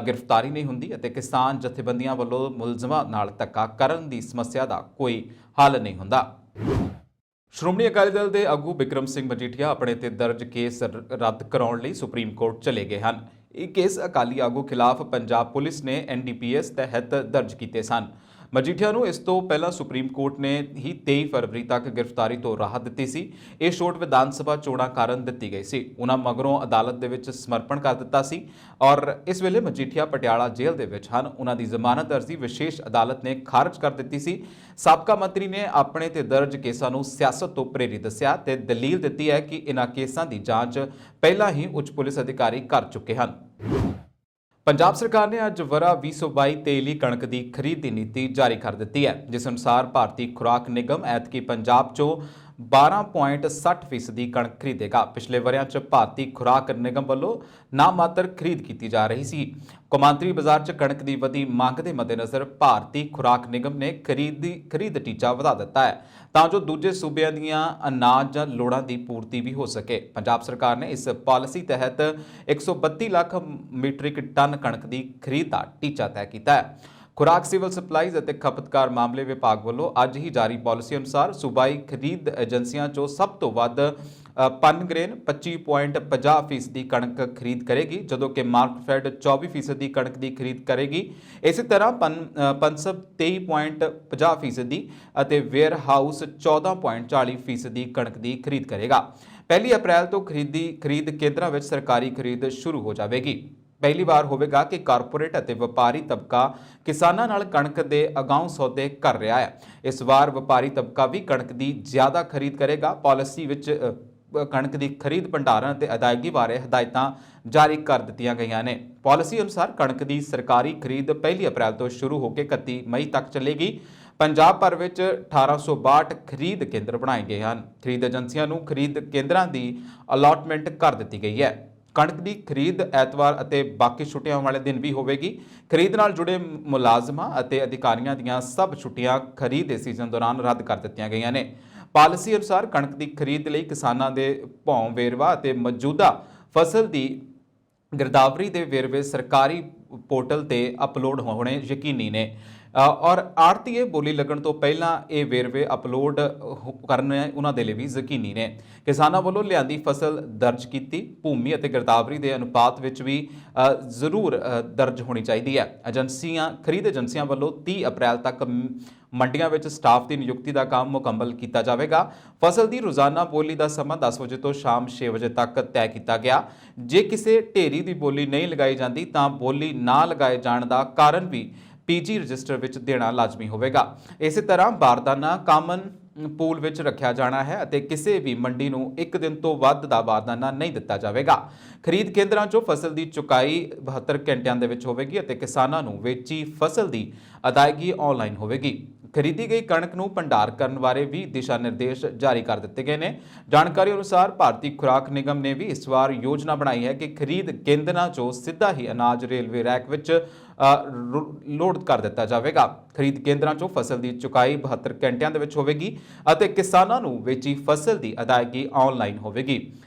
ਗ੍ਰਿਫਤਾਰੀ ਨਹੀਂ ਹੁੰਦੀ ਅਤੇ ਕਿਸਾਨ ਜਥੇਬੰਦੀਆਂ ਵੱਲੋਂ ਮੁਲਜ਼ਮਾਂ ਨਾਲ ਧੱਕਾ ਕਰਨ ਦੀ ਸਮੱਸਿਆ ਦਾ ਕੋਈ ਹੱਲ ਨਹੀਂ ਹੁੰਦਾ। ਸ਼੍ਰੋਮਣੀ ਅਕਾਲੀ ਦਲ ਦੇ ਆਗੂ ਬਿਕਰਮ ਸਿੰਘ ਮਜੀਠੀਆ ਆਪਣੇ ਤੇ ਦਰਜ ਕੇਸ ਰੱਦ ਕਰਾਉਣ ਲਈ ਸੁਪਰੀਮ ਕੋਰਟ ਚਲੇ ਗਏ ਹਨ। ਇਹ ਕੇਸ ਅਕਾਲੀ ਆਗੂ ਖਿਲਾਫ ਪੰਜਾਬ ਪੁਲਿਸ ਨੇ NDPS ਤਹਿਤ ਦਰਜ ਕੀਤੇ ਸਨ। ਮਜੀਠੀਆ ਨੂੰ ਇਸ ਤੋਂ ਪਹਿਲਾਂ ਸੁਪਰੀਮ ਕੋਰਟ ਨੇ ਹੀ 23 ਫਰਵਰੀ ਤੱਕ ਗ੍ਰਿਫਤਾਰੀ ਤੋਂ ਰਾਹਤ ਦਿੱਤੀ ਸੀ। ਇਹ ਛੋਟ ਵਿਧਾਨ ਸਭਾ ਚੋਣਾਂ ਕਾਰਨ ਦਿੱਤੀ ਗਈ ਸੀ। ਉਹਨਾਂ ਮਗਰੋਂ ਅਦਾਲਤ ਦੇ ਵਿੱਚ ਸਮਰਪਣ ਕਰ ਦਿੱਤਾ ਸੀ ਔਰ ਇਸ ਵੇਲੇ ਮਜੀਠੀਆ ਪਟਿਆਲਾ ਜੇਲ੍ਹ ਦੇ ਵਿੱਚ ਹਨ। ਉਹਨਾਂ ਦੀ ਜ਼ਮਾਨਤ ਅਰਜ਼ੀ ਵਿਸ਼ੇਸ਼ ਅਦਾਲਤ ਨੇ ਖਾਰਜ ਕਰ ਦਿੱਤੀ ਸੀ। ਸਾਬਕਾ ਮੰਤਰੀ ਨੇ ਆਪਣੇ ਤੇ ਦਰਜ ਕੇਸਾਂ ਨੂੰ ਸਿਆਸਤ ਤੋਂ ਪ੍ਰੇਰਿਤ ਦੱਸਿਆ ਤੇ ਦਲੀਲ ਦਿੱਤੀ ਹੈ ਕਿ ਇਹਨਾਂ ਕੇਸਾਂ ਦੀ ਜਾਂਚ ਪਹਿਲਾਂ ਹੀ ਉੱਚ ਪੁਲਿਸ ਅਧਿਕਾਰੀ ਕਰ ਚੁੱਕੇ ਹਨ। ਪੰਜਾਬ ਸਰਕਾਰ ਨੇ ਅੱਜ ਵਰ੍ਹਾ 2022-23 ਲਈ ਕਣਕ ਦੀ ਖਰੀਦ ਦੀ ਨੀਤੀ ਜਾਰੀ ਕਰ ਦਿੱਤੀ ਹੈ, ਜਿਸ ਅਨੁਸਾਰ ਭਾਰਤੀ ਖੁਰਾਕ ਨਿਗਮ ਐਤਕੀ ਪੰਜਾਬ 'ਚੋਂ 12.60% ਕਣਕ ਖਰੀਦੇਗਾ। ਪਿਛਲੇ ਵਰ੍ਹਿਆਂ 'ਚ ਭਾਰਤੀ ਖੁਰਾਕ ਨਿਗਮ ਵੱਲੋਂ ਨਾਮਾਤਰ ਖਰੀਦ ਕੀਤੀ ਜਾ ਰਹੀ ਸੀ। ਕੌਮਾਂਤਰੀ ਬਾਜ਼ਾਰ 'ਚ ਕਣਕ ਦੀ ਵਧੀ ਮੰਗ ਦੇ ਮੱਦੇਨਜ਼ਰ ਭਾਰਤੀ ਖੁਰਾਕ ਨਿਗਮ ਨੇ ਖਰੀਦ ਟੀਚਾ ਵਧਾ ਦਿੱਤਾ ਹੈ ਤਾਂ ਜੋ ਦੂਜੇ ਸੂਬਿਆਂ ਦੀਆਂ ਅਨਾਜ ਜਾਂ ਲੋੜਾਂ ਦੀ ਪੂਰਤੀ ਵੀ ਹੋ ਸਕੇ। ਪੰਜਾਬ ਸਰਕਾਰ ਨੇ ਇਸ ਪਾਲਿਸੀ ਤਹਿਤ 132 ਲੱਖ ਮੀਟ੍ਰਿਕ ਟਨ ਕਣਕ ਦੀ ਖਰੀਦ ਦਾ ਟੀਚਾ ਤੈਅ ਕੀਤਾ ਹੈ। ਖੁਰਾਕ ਸਿਵਲ ਸਪਲਾਈਜ਼ ਅਤੇ ਖਪਤਕਾਰ ਮਾਮਲੇ ਵਿਭਾਗ ਵੱਲੋਂ ਅੱਜ ਹੀ ਜਾਰੀ ਪਾਲਿਸੀ ਅਨੁਸਾਰ ਸੂਬਾਈ ਖਰੀਦ ਏਜੰਸੀਆਂ 'ਚੋਂ ਸਭ ਤੋਂ ਵੱਧ ਪਨਗ੍ਰੇਨ 25.50% ਕਣਕ ਖਰੀਦ ਕਰੇਗੀ, ਜਦੋਂ ਕਿ ਮਾਰਕਫੈਡ 24% ਕਣਕ ਦੀ ਖਰੀਦ ਕਰੇਗੀ। ਇਸੇ ਤਰ੍ਹਾਂ ਪਨਸਬ 23.50% ਅਤੇ ਵੇਅਰ ਹਾਊਸ 14.40% ਕਣਕ ਦੀ ਖਰੀਦ ਕਰੇਗਾ। 1 ਅਪ੍ਰੈਲ ਤੋਂ ਖਰੀਦ ਕੇਂਦਰਾਂ ਵਿੱਚ ਸਰਕਾਰੀ ਖਰੀਦ ਸ਼ੁਰੂ ਹੋ ਜਾਵੇਗੀ। ਪਹਿਲੀ ਵਾਰ ਹੋਵੇਗਾ ਕਿ ਕਾਰਪੋਰੇਟ ਅਤੇ ਵਪਾਰੀ ਤਬਕਾ ਕਿਸਾਨਾਂ ਨਾਲ ਕਣਕ ਦੇ ਅਗਾਊਂ ਸੌਦੇ ਕਰ ਰਿਹਾ ਹੈ। ਇਸ ਵਾਰ ਵਪਾਰੀ ਤਬਕਾ ਵੀ ਕਣਕ ਦੀ ਜ਼ਿਆਦਾ ਖਰੀਦ ਕਰੇਗਾ। ਪਾਲਿਸੀ ਵਿੱਚ ਕਣਕ ਦੀ ਖਰੀਦ ਭੰਡਾਰਨ ਅਤੇ ਅਦਾਇਗੀ ਬਾਰੇ ਹਦਾਇਤਾਂ ਜਾਰੀ ਕਰ ਦਿੱਤੀਆਂ ਗਈਆਂ ਨੇ। ਪਾਲਿਸੀ ਅਨੁਸਾਰ ਕਣਕ ਦੀ ਸਰਕਾਰੀ ਖਰੀਦ 1 ਅਪ੍ਰੈਲ ਤੋਂ ਸ਼ੁਰੂ ਹੋ ਕੇ 31 ਮਈ ਤੱਕ ਚੱਲੇਗੀ। ਪੰਜਾਬ ਭਰ ਵਿੱਚ 1862 ਖਰੀਦ ਕੇਂਦਰ ਬਣਾਏ ਗਏ ਹਨ। ਖਰੀਦ ਏਜੰਸੀਆਂ ਨੂੰ ਖਰੀਦ ਕੇਂਦਰਾਂ ਦੀ ਅਲਾਟਮੈਂਟ ਕਰ ਦਿੱਤੀ ਗਈ ਹੈ। ਕਣਕ ਦੀ ਖਰੀਦ ਐਤਵਾਰ ਅਤੇ ਬਾਕੀ ਛੁੱਟੀਆਂ ਵਾਲੇ ਦਿਨ ਵੀ ਹੋਵੇਗੀ। ਖਰੀਦ ਨਾਲ ਜੁੜੇ ਮੁਲਾਜ਼ਮਾਂ ਅਤੇ ਅਧਿਕਾਰੀਆਂ ਦੀਆਂ ਸਭ ਛੁੱਟੀਆਂ ਖਰੀਦ ਦੇ ਸੀਜ਼ਨ ਦੌਰਾਨ ਰੱਦ ਕਰ ਦਿੱਤੀਆਂ ਗਈਆਂ ਨੇ। ਪਾਲਿਸੀ ਅਨੁਸਾਰ ਕਣਕ ਦੀ ਖਰੀਦ ਲਈ ਕਿਸਾਨਾਂ ਦੇ ਭੌਂ ਵੇਰਵਾ ਅਤੇ ਮੌਜੂਦਾ ਫਸਲ ਦੀ ਗਿਰਦਾਵਰੀ ਦੇ ਵੇਰਵੇ ਸਰਕਾਰੀ ਪੋਰਟਲ ਤੇ ਅਪਲੋਡ ਹੋਣੇ ਯਕੀਨੀ ਨੇ ਔਰ ਆੜਤੀਏ ਬੋਲੀ ਲੱਗਣ ਤੋਂ ਪਹਿਲਾਂ ਇਹ ਵੇਰਵੇ ਅਪਲੋਡ ਕਰਨੇ ਉਹਨਾਂ ਦੇ ਲਈ ਵੀ ਯਕੀਨੀ ਨੇ। ਕਿਸਾਨਾਂ ਵੱਲੋਂ ਲਿਆਂਦੀ ਫਸਲ ਦਰਜ ਕੀਤੀ ਭੂਮੀ ਅਤੇ ਗਿਰਦਾਵਰੀ ਦੇ ਅਨੁਪਾਤ ਵਿੱਚ ਵੀ ਜ਼ਰੂਰ ਦਰਜ ਹੋਣੀ ਚਾਹੀਦੀ ਹੈ। ਖਰੀਦ ਏਜੰਸੀਆਂ ਵੱਲੋਂ 30 ਅਪ੍ਰੈਲ ਤੱਕ ਮੰਡੀਆਂ ਵਿੱਚ ਸਟਾਫ ਦੀ ਨਿਯੁਕਤੀ ਦਾ ਕੰਮ ਮੁਕੰਮਲ ਕੀਤਾ ਜਾਵੇਗਾ। ਫਸਲ ਦੀ ਰੋਜ਼ਾਨਾ ਬੋਲੀ ਦਾ ਸਮਾਂ 10 ਵਜੇ ਤੋਂ ਸ਼ਾਮ 6 ਵਜੇ ਤੱਕ ਤੈਅ ਕੀਤਾ ਗਿਆ। ਜੇ ਕਿਸੇ ਢੇਰੀ ਦੀ ਬੋਲੀ ਨਹੀਂ ਲਗਾਈ ਜਾਂਦੀ ਤਾਂ ਬੋਲੀ ਨਾ ਲਗਾਏ ਜਾਣ ਦਾ ਕਾਰਨ ਵੀ PG ਰਜਿਸਟਰ ਵਿੱਚ ਦੇਣਾ ਲਾਜ਼ਮੀ ਹੋਵੇਗਾ। ਇਸੇ ਤਰ੍ਹਾਂ ਬਾਰਦਾਨਾ ਕਾਮਨ ਪੂਲ ਵਿੱਚ ਰੱਖਿਆ ਜਾਣਾ ਹੈ ਅਤੇ ਕਿਸੇ ਵੀ ਮੰਡੀ ਨੂੰ 1 ਦਿਨ ਤੋਂ ਵੱਧ ਦਾ ਬਾਰਦਾਨਾ ਨਹੀਂ ਦਿੱਤਾ ਜਾਵੇਗਾ। ਖਰੀਦ ਕੇਂਦਰਾਂ 'ਚੋਂ ਫਸਲ ਦੀ ਚੁਕਾਈ 72 ਘੰਟਿਆਂ ਦੇ ਵਿੱਚ ਹੋਵੇਗੀ ਅਤੇ ਕਿਸਾਨਾਂ ਨੂੰ ਵੇਚੀ ਫਸਲ ਦੀ ਅਦਾਇਗੀ ਆਨਲਾਈਨ ਹੋਵੇਗੀ। ਖਰੀਦੀ ਗਈ ਕਣਕ ਨੂੰ ਭੰਡਾਰ ਕਰਨ ਬਾਰੇ ਵੀ ਦਿਸ਼ਾ ਨਿਰਦੇਸ਼ ਜਾਰੀ ਕਰ ਦਿੱਤੇ ਗਏ ਨੇ। ਜਾਣਕਾਰੀ ਅਨੁਸਾਰ ਭਾਰਤੀ ਖੁਰਾਕ ਨਿਗਮ ਨੇ ਵੀ ਇਸ ਵਾਰ ਯੋਜਨਾ ਬਣਾਈ ਹੈ ਕਿ ਖਰੀਦ ਕੇਂਦਰਾਂ 'ਚੋਂ ਸਿੱਧਾ ਹੀ ਅਨਾਜ ਰੇਲਵੇ ਰੈਕ ਵਿੱਚ ਲੋਡ ਕਰ ਦਿੱਤਾ ਜਾਵੇਗਾ। ਖਰੀਦ ਕੇਂਦਰਾਂ 'ਚੋਂ ਫਸਲ ਦੀ ਚੁਕਾਈ 72 ਘੰਟਿਆਂ ਦੇ ਵਿੱਚ ਹੋਵੇਗੀ ਅਤੇ ਕਿਸਾਨਾਂ ਨੂੰ ਵੇਚੀ ਫਸਲ ਦੀ ਅਦਾਇਗੀ ਆਨਲਾਈਨ ਹੋਵੇਗੀ।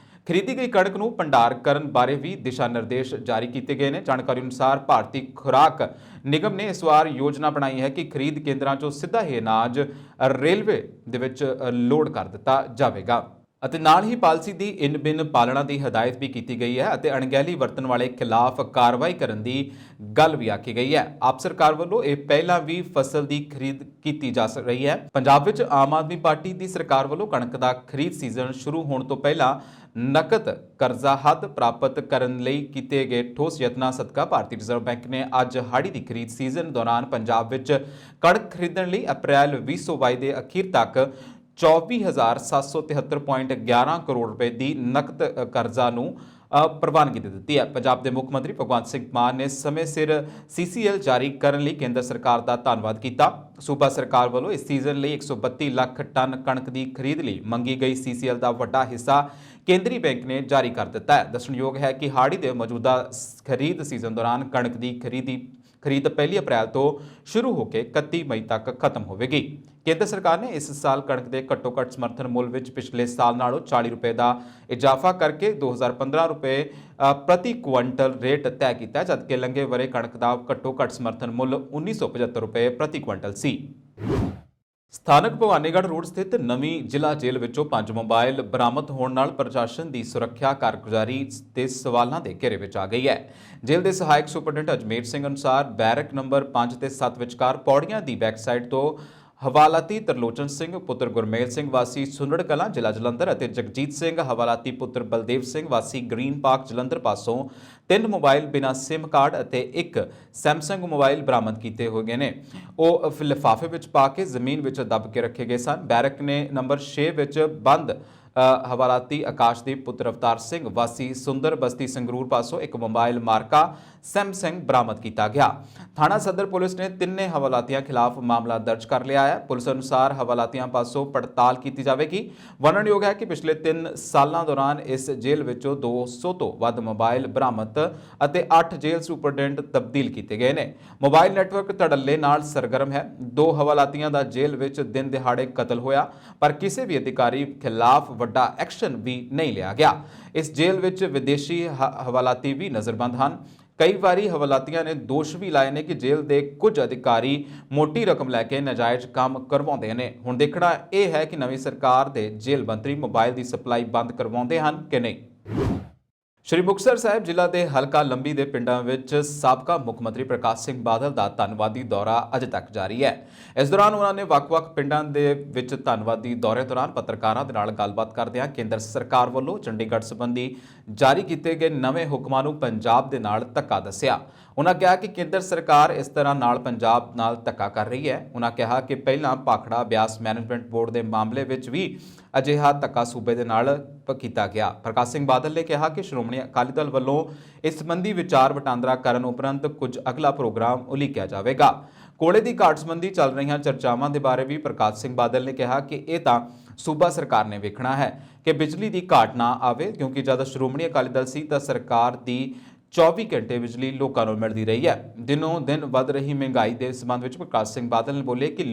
ਖਰੀਦੀ ਗਈ ਕਣਕ ਨੂੰ ਭੰਡਾਰ ਕਰਨ ਬਾਰੇ ਵੀ ਦਿਸ਼ਾ ਨਿਰਦੇਸ਼ ਜਾਰੀ ਕੀਤੇ ਗਏ ਨੇ। ਜਾਣਕਾਰੀ ਅਨੁਸਾਰ ਭਾਰਤੀ ਖੁਰਾਕ ਨਿਗਮ ਨੇ ਇਸ ਵਾਰ ਯੋਜਨਾ ਬਣਾਈ ਹੈ ਕਿ ਖਰੀਦ ਕੇਂਦਰਾਂ 'ਚੋਂ ਸਿੱਧਾ ਹੀ ਅਨਾਜ ਰੇਲਵੇ ਦੇ ਵਿੱਚ ਲੋਡ ਕਰ ਦਿੱਤਾ ਜਾਵੇਗਾ। ਅਤੇ ਨਾਲ ਹੀ ਪਾਲਿਸੀ ਦੀ ਇਨ ਬਿਨ ਪਾਲਣਾ ਦੀ ਹਦਾਇਤ ਵੀ ਕੀਤੀ ਗਈ ਹੈ ਅਤੇ ਅਣਗਹਿਲੀ ਵਰਤਣ ਵਾਲੇ ਖਿਲਾਫ ਕਾਰਵਾਈ ਕਰਨ ਦੀ ਗੱਲ ਵੀ ਆਖੀ ਗਈ ਹੈ। ਆਪ ਸਰਕਾਰ ਵੱਲੋਂ ਇਹ ਪਹਿਲਾਂ ਵੀ ਫਸਲ ਦੀ ਖਰੀਦ ਕੀਤੀ ਜਾ ਰਹੀ ਹੈ। ਪੰਜਾਬ ਵਿੱਚ ਆਮ ਆਦਮੀ ਪਾਰਟੀ ਦੀ ਸਰਕਾਰ ਵੱਲੋਂ ਕਣਕ ਦਾ ਖਰੀਦ ਸੀਜ਼ਨ ਸ਼ੁਰੂ ਹੋਣ ਤੋਂ ਪਹਿਲਾਂ ਨਕਦ ਕਰਜ਼ਾ ਹੱਦ ਪ੍ਰਾਪਤ ਕਰਨ ਲਈ ਕੀਤੇ ਗਏ ਠੋਸ ਯਤਨਾਂ ਸਦਕਾ ਭਾਰਤੀ ਰਿਜ਼ਰਵ ਬੈਂਕ ਨੇ ਅੱਜ ਹਾੜੀ ਦੀ ਖਰੀਦ ਸੀਜ਼ਨ ਦੌਰਾਨ ਪੰਜਾਬ ਵਿੱਚ ਕਣਕ ਖਰੀਦਣ ਲਈ ਅਪ੍ਰੈਲ 2022 ਦੇ ਅਖੀਰ ਤੱਕ 24,773.11 ਕਰੋੜ ਰੁਪਏ ਦੀ ਨਕਦ ਕਰਜ਼ਾ ਨੂੰ ਪ੍ਰਵਾਨਗੀ ਦੇ ਦਿੱਤੀ ਹੈ। ਪੰਜਾਬ ਦੇ ਮੁੱਖ ਮੰਤਰੀ ਭਗਵੰਤ ਸਿੰਘ ਮਾਨ ਨੇ ਸਮੇਂ ਸਿਰ CCL ਜਾਰੀ ਕਰਨ ਲਈ ਕੇਂਦਰ ਸਰਕਾਰ ਦਾ ਧੰਨਵਾਦ ਕੀਤਾ। ਸੂਬਾ ਸਰਕਾਰ ਵੱਲੋਂ ਇਸ ਸੀਜ਼ਨ ਲਈ 132 ਲੱਖ ਟਨ ਕਣਕ ਦੀ ਖਰੀਦ ਲਈ ਮੰਗੀ ਗਈ CCL ਦਾ ਵੱਡਾ ਹਿੱਸਾ ਕੇਂਦਰੀ ਬੈਂਕ ਨੇ ਜਾਰੀ ਕਰ ਦਿੱਤਾ ਹੈ। ਦੱਸਣਯੋਗ ਹੈ ਕਿ ਹਾੜੀ ਦੇ ਮੌਜੂਦਾ ਖਰੀਦ ਸੀਜ਼ਨ ਦੌਰਾਨ ਕਣਕ ਦੀ ਖਰੀਦ 1 ਅਪ੍ਰੈਲ ਤੋਂ ਸ਼ੁਰੂ ਹੋ ਕੇ 31 ਮਈ ਤੱਕ ਖਤਮ ਹੋਵੇਗੀ। ਕੇਂਦਰ ਸਰਕਾਰ ਨੇ ਇਸ ਸਾਲ ਕਣਕ ਦੇ ਘੱਟੋ-ਘੱਟ ਸਮਰਥਨ ਮੁੱਲ ਵਿੱਚ ਪਿਛਲੇ ਸਾਲ ਨਾਲੋਂ 40 ਰੁਪਏ ਦਾ ਇਜ਼ਾਫਾ ਕਰਕੇ 2015 ਰੁਪਏ ਪ੍ਰਤੀ ਕੁਇੰਟਲ ਰੇਟ ਤੈਅ ਕੀਤਾ, ਜਦਕਿ ਲੰਘੇ ਵਰੇ ਕਣਕ ਦਾ ਘੱਟੋ-ਘੱਟ ਸਮਰਥਨ ਮੁੱਲ 1975 ਰੁਪਏ ਪ੍ਰਤੀ ਕੁਇੰਟਲ ਸੀ। ਸਥਾਨਕ ਭਵਾਨੀਗੜ੍ਹ ਰੋਡ ਸਥਿਤ ਨਵੀਂ ਜ਼ਿਲ੍ਹਾ ਜੇਲ੍ਹ ਵਿੱਚੋਂ 5 ਮੋਬਾਈਲ ਬਰਾਮਦ ਹੋਣ ਨਾਲ ਪ੍ਰਸ਼ਾਸਨ ਦੀ ਸੁਰੱਖਿਆ ਕਾਰਗੁਜ਼ਾਰੀ ਤੇ ਸਵਾਲਾਂ ਦੇ ਘੇਰੇ ਵਿੱਚ ਆ ਗਈ ਹੈ। ਜੇਲ੍ਹ ਦੇ ਸਹਾਇਕ ਸੁਪਰਡੈਂਟ ਅਜਮੇਰ ਸਿੰਘ ਅਨੁਸਾਰ ਬੈਰਕ ਨੰਬਰ 5 ਤੇ 7 ਵਿਚਕਾਰ ਪੌੜੀਆਂ ਦੀ ਬੈਕ ਸਾਈਡ ਤੋਂ ਹਵਾਲਾਤੀ ਤਰਲੋਚਨ ਸਿੰਘ ਪੁੱਤਰ ਗੁਰਮੇਲ ਸਿੰਘ ਵਾਸੀ ਸੁੰਨੜ ਕਲਾਂ ਜ਼ਿਲ੍ਹਾ ਜਲੰਧਰ ਅਤੇ ਜਗਜੀਤ ਸਿੰਘ ਹਵਾਲਾਤੀ ਪੁੱਤਰ ਬਲਦੇਵ ਸਿੰਘ ਵਾਸੀ ਗ੍ਰੀਨ ਪਾਰਕ ਜਲੰਧਰ ਪਾਸੋਂ 3 ਮੋਬਾਈਲ ਬਿਨਾਂ SIM ਕਾਰਡ ਅਤੇ 1 ਸੈਮਸੰਗ ਮੋਬਾਈਲ ਬਰਾਮਦ ਕੀਤੇ ਹੋਏ ਨੇ। ਉਹ ਲਿਫਾਫੇ ਵਿੱਚ ਪਾ ਕੇ ਜ਼ਮੀਨ ਵਿੱਚ ਦੱਬ ਕੇ ਰੱਖੇ ਗਏ ਸਨ। ਬੈਰਕ ਨੇ ਨੰਬਰ 6 ਵਿੱਚ ਬੰਦ ਹਵਾਲਾਤੀ ਆਕਾਸ਼ਦੀਪ ਪੁੱਤਰ ਅਵਤਾਰ ਸਿੰਘ ਵਾਸੀ ਸੁੰਦਰ ਬਸਤੀ ਸੰਗਰੂਰ ਪਾਸੋਂ 1 ਮੋਬਾਈਲ ਮਾਰਕਾ ਸੈਮਸੰਗ ਬਰਾਮਦ ਕੀਤਾ ਗਿਆ। ਥਾਣਾ ਸਦਰ ਪੁਲਿਸ ਨੇ ਤਿੰਨੇ ਹਵਾਲਾਤੀਆਂ ਖਿਲਾਫ ਮਾਮਲਾ ਦਰਜ ਕਰ ਲਿਆ ਹੈ। ਪੁਲਿਸ ਅਨੁਸਾਰ ਹਵਾਲਾਤੀਆਂ ਪਾਸੋਂ ਪੜਤਾਲ ਕੀਤੀ ਜਾਵੇਗੀ। ਵਰਣਨਯੋਗ ਹੈ ਕਿ ਪਿਛਲੇ 3 ਸਾਲਾਂ ਦੌਰਾਨ ਇਸ ਜੇਲ੍ਹ ਵਿੱਚੋਂ 200 ਤੋਂ ਵੱਧ ਮੋਬਾਈਲ ਬਰਾਮਦ ਅਤੇ 8 ਜੇਲ੍ਹ ਸੁਪਰਡੈਂਟ ਤਬਦੀਲ ਕੀਤੇ ਗਏ ਨੇ। ਮੋਬਾਈਲ ਨੈਟਵਰਕ ਧੜੱਲੇ ਨਾਲ ਸਰਗਰਮ ਹੈ। 2 ਹਵਾਲਾਤੀਆਂ ਦਾ ਜੇਲ੍ਹ ਵਿੱਚ ਦਿਨ ਦਿਹਾੜੇ ਕਤਲ ਹੋਇਆ, ਪਰ ਕਿਸੇ ਵੀ ਅਧਿਕਾਰੀ ਖਿਲਾਫ ਵੱਡਾ ਐਕਸ਼ਨ ਵੀ ਨਹੀਂ ਲਿਆ ਗਿਆ। ਇਸ ਜੇਲ੍ਹ ਵਿੱਚ ਵਿਦੇਸ਼ੀ ਹਵਾਲਾਤੀ ਵੀ ਨਜ਼ਰਬੰਦ ਹਨ। ਕਈ ਵਾਰੀ ਹਵਾਲਾਤੀਆਂ ਨੇ ਦੋਸ਼ ਵੀ ਲਾਏ ਨੇ ਕਿ ਜੇਲ੍ਹ ਦੇ ਕੁਝ ਅਧਿਕਾਰੀ ਮੋਟੀ ਰਕਮ ਲੈ ਕੇ ਨਾਜਾਇਜ਼ ਕੰਮ ਕਰਵਾਉਂਦੇ ਨੇ। ਹੁਣ ਦੇਖਣਾ ਇਹ ਹੈ ਕਿ ਨਵੀਂ ਸਰਕਾਰ ਦੇ ਜੇਲ੍ਹ ਮੰਤਰੀ ਮੋਬਾਈਲ ਦੀ ਸਪਲਾਈ ਬੰਦ ਕਰਵਾਉਂਦੇ ਹਨ ਕਿ ਨਹੀਂ। ਸ਼੍ਰੀ ਮੁਕਤਸਰ ਸਾਹਿਬ ਜ਼ਿਲ੍ਹਾ ਦੇ ਹਲਕਾ ਲੰਬੀ ਦੇ ਪਿੰਡਾਂ ਵਿੱਚ ਸਾਬਕਾ ਮੁੱਖ ਮੰਤਰੀ ਪ੍ਰਕਾਸ਼ ਸਿੰਘ ਬਾਦਲ ਦਾ ਧੰਨਵਾਦੀ ਦੌਰਾ ਅਜੇ ਤੱਕ ਜਾਰੀ ਹੈ। ਇਸ ਦੌਰਾਨ ਉਹਨਾਂ ਨੇ ਵੱਖ-ਵੱਖ ਪਿੰਡਾਂ ਦੇ ਵਿੱਚ ਧੰਨਵਾਦੀ ਦੌਰੇ ਦੌਰਾਨ ਪੱਤਰਕਾਰਾਂ ਦੇ ਨਾਲ ਗੱਲਬਾਤ ਕਰਦਿਆਂ ਕੇਂਦਰ ਸਰਕਾਰ ਵੱਲੋਂ ਚੰਡੀਗੜ੍ਹ ਸੰਬੰਧੀ ਜਾਰੀ ਕੀਤੇ ਗਏ ਨਵੇਂ ਹੁਕਮਾਂ ਨੂੰ ਪੰਜਾਬ ਦੇ ਨਾਲ ਧੱਕਾ ਦੱਸਿਆ। ਉਹਨਾਂ ਕਿਹਾ ਕਿ ਕੇਂਦਰ ਸਰਕਾਰ ਇਸ ਤਰ੍ਹਾਂ ਨਾਲ ਪੰਜਾਬ ਨਾਲ ਧੱਕਾ ਕਰ ਰਹੀ ਹੈ। ਉਹਨਾਂ ਕਿਹਾ ਕਿ ਪਹਿਲਾਂ ਭਾਖੜਾ ਬਿਆਸ ਮੈਨੇਜਮੈਂਟ ਬੋਰਡ ਦੇ ਮਾਮਲੇ ਵਿੱਚ ਵੀ ਅਜਿਹਾ ਧੱਕਾ ਸੂਬੇ ਦੇ ਨਾਲ ਕੀਤਾ ਗਿਆ। ਪ੍ਰਕਾਸ਼ ਸਿੰਘ ਬਾਦਲ ਨੇ ਕਿਹਾ ਕਿ ਸ਼੍ਰੋਮਣੀ ਅਕਾਲੀ ਦਲ ਵੱਲੋਂ ਇਸ ਸੰਬੰਧੀ ਵਿਚਾਰ ਵਟਾਂਦਰਾ ਕਰਨ ਉਪਰੰਤ ਕੁਝ ਅਗਲਾ ਪ੍ਰੋਗਰਾਮ ਉਲੀਕਿਆ ਜਾਵੇਗਾ। ਕੋਲੇ ਦੀ ਘਾਟ ਸੰਬੰਧੀ ਚੱਲ ਰਹੀਆਂ ਚਰਚਾਵਾਂ ਦੇ ਬਾਰੇ ਵੀ ਪ੍ਰਕਾਸ਼ ਸਿੰਘ ਬਾਦਲ ਨੇ ਕਿਹਾ ਕਿ ਇਹ ਤਾਂ ਸੂਬਾ ਸਰਕਾਰ ਨੇ ਵੇਖਣਾ ਹੈ ਕਿ ਬਿਜਲੀ ਦੀ ਘਾਟ ਨਾ ਆਵੇ, ਕਿਉਂਕਿ ਜਦ ਸ਼੍ਰੋਮਣੀ ਅਕਾਲੀ ਦਲ ਸੀ ਤਾਂ ਸਰਕਾਰ ਦੀ 24 ਘੰਟੇ ਬਿਜਲੀ ਲੋਕਾਂ ਨੂੰ ਮਿਲਦੀ ਰਹੀ ਹੈ। ਦਿਨੋਂ ਦਿਨ ਵੱਧ ਰਹੀ ਮਹਿੰਗਾਈ ਦੇ ਸੰਬੰਧ ਵਿੱਚ ਪ੍ਰਕਾਸ਼ ਸਿੰਘ ਬਾਦਲ ਨੇ ਬੋਲੇ ਕਿ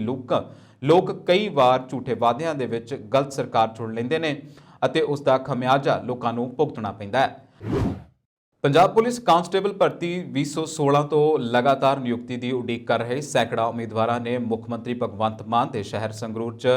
ਲੋਕ ਕਈ ਵਾਰ ਝੂਠੇ ਵਾਅਦਿਆਂ ਦੇ ਵਿੱਚ ਗਲਤ ਸਰਕਾਰ ਚੁਣ ਲੈਂਦੇ ਨੇ ਅਤੇ ਉਸ ਦਾ ਖਮਿਆਜ਼ਾ ਲੋਕਾਂ ਨੂੰ ਭੁਗਤਣਾ ਪੈਂਦਾ ਹੈ। ਪੰਜਾਬ ਪੁਲਿਸ ਕਾਂਸਟੇਬਲ ਭਰਤੀ 2016 ਤੋਂ ਲਗਾਤਾਰ ਨਿਯੁਕਤੀ ਦੀ ਉਡੀਕ ਕਰ ਰਹੇ ਸੈਂਕੜਾ ਉਮੀਦਵਾਰਾਂ ਨੇ ਮੁੱਖ ਮੰਤਰੀ ਭਗਵੰਤ ਮਾਨ ਦੇ ਸ਼ਹਿਰ ਸੰਗਰੂਰ 'ਚ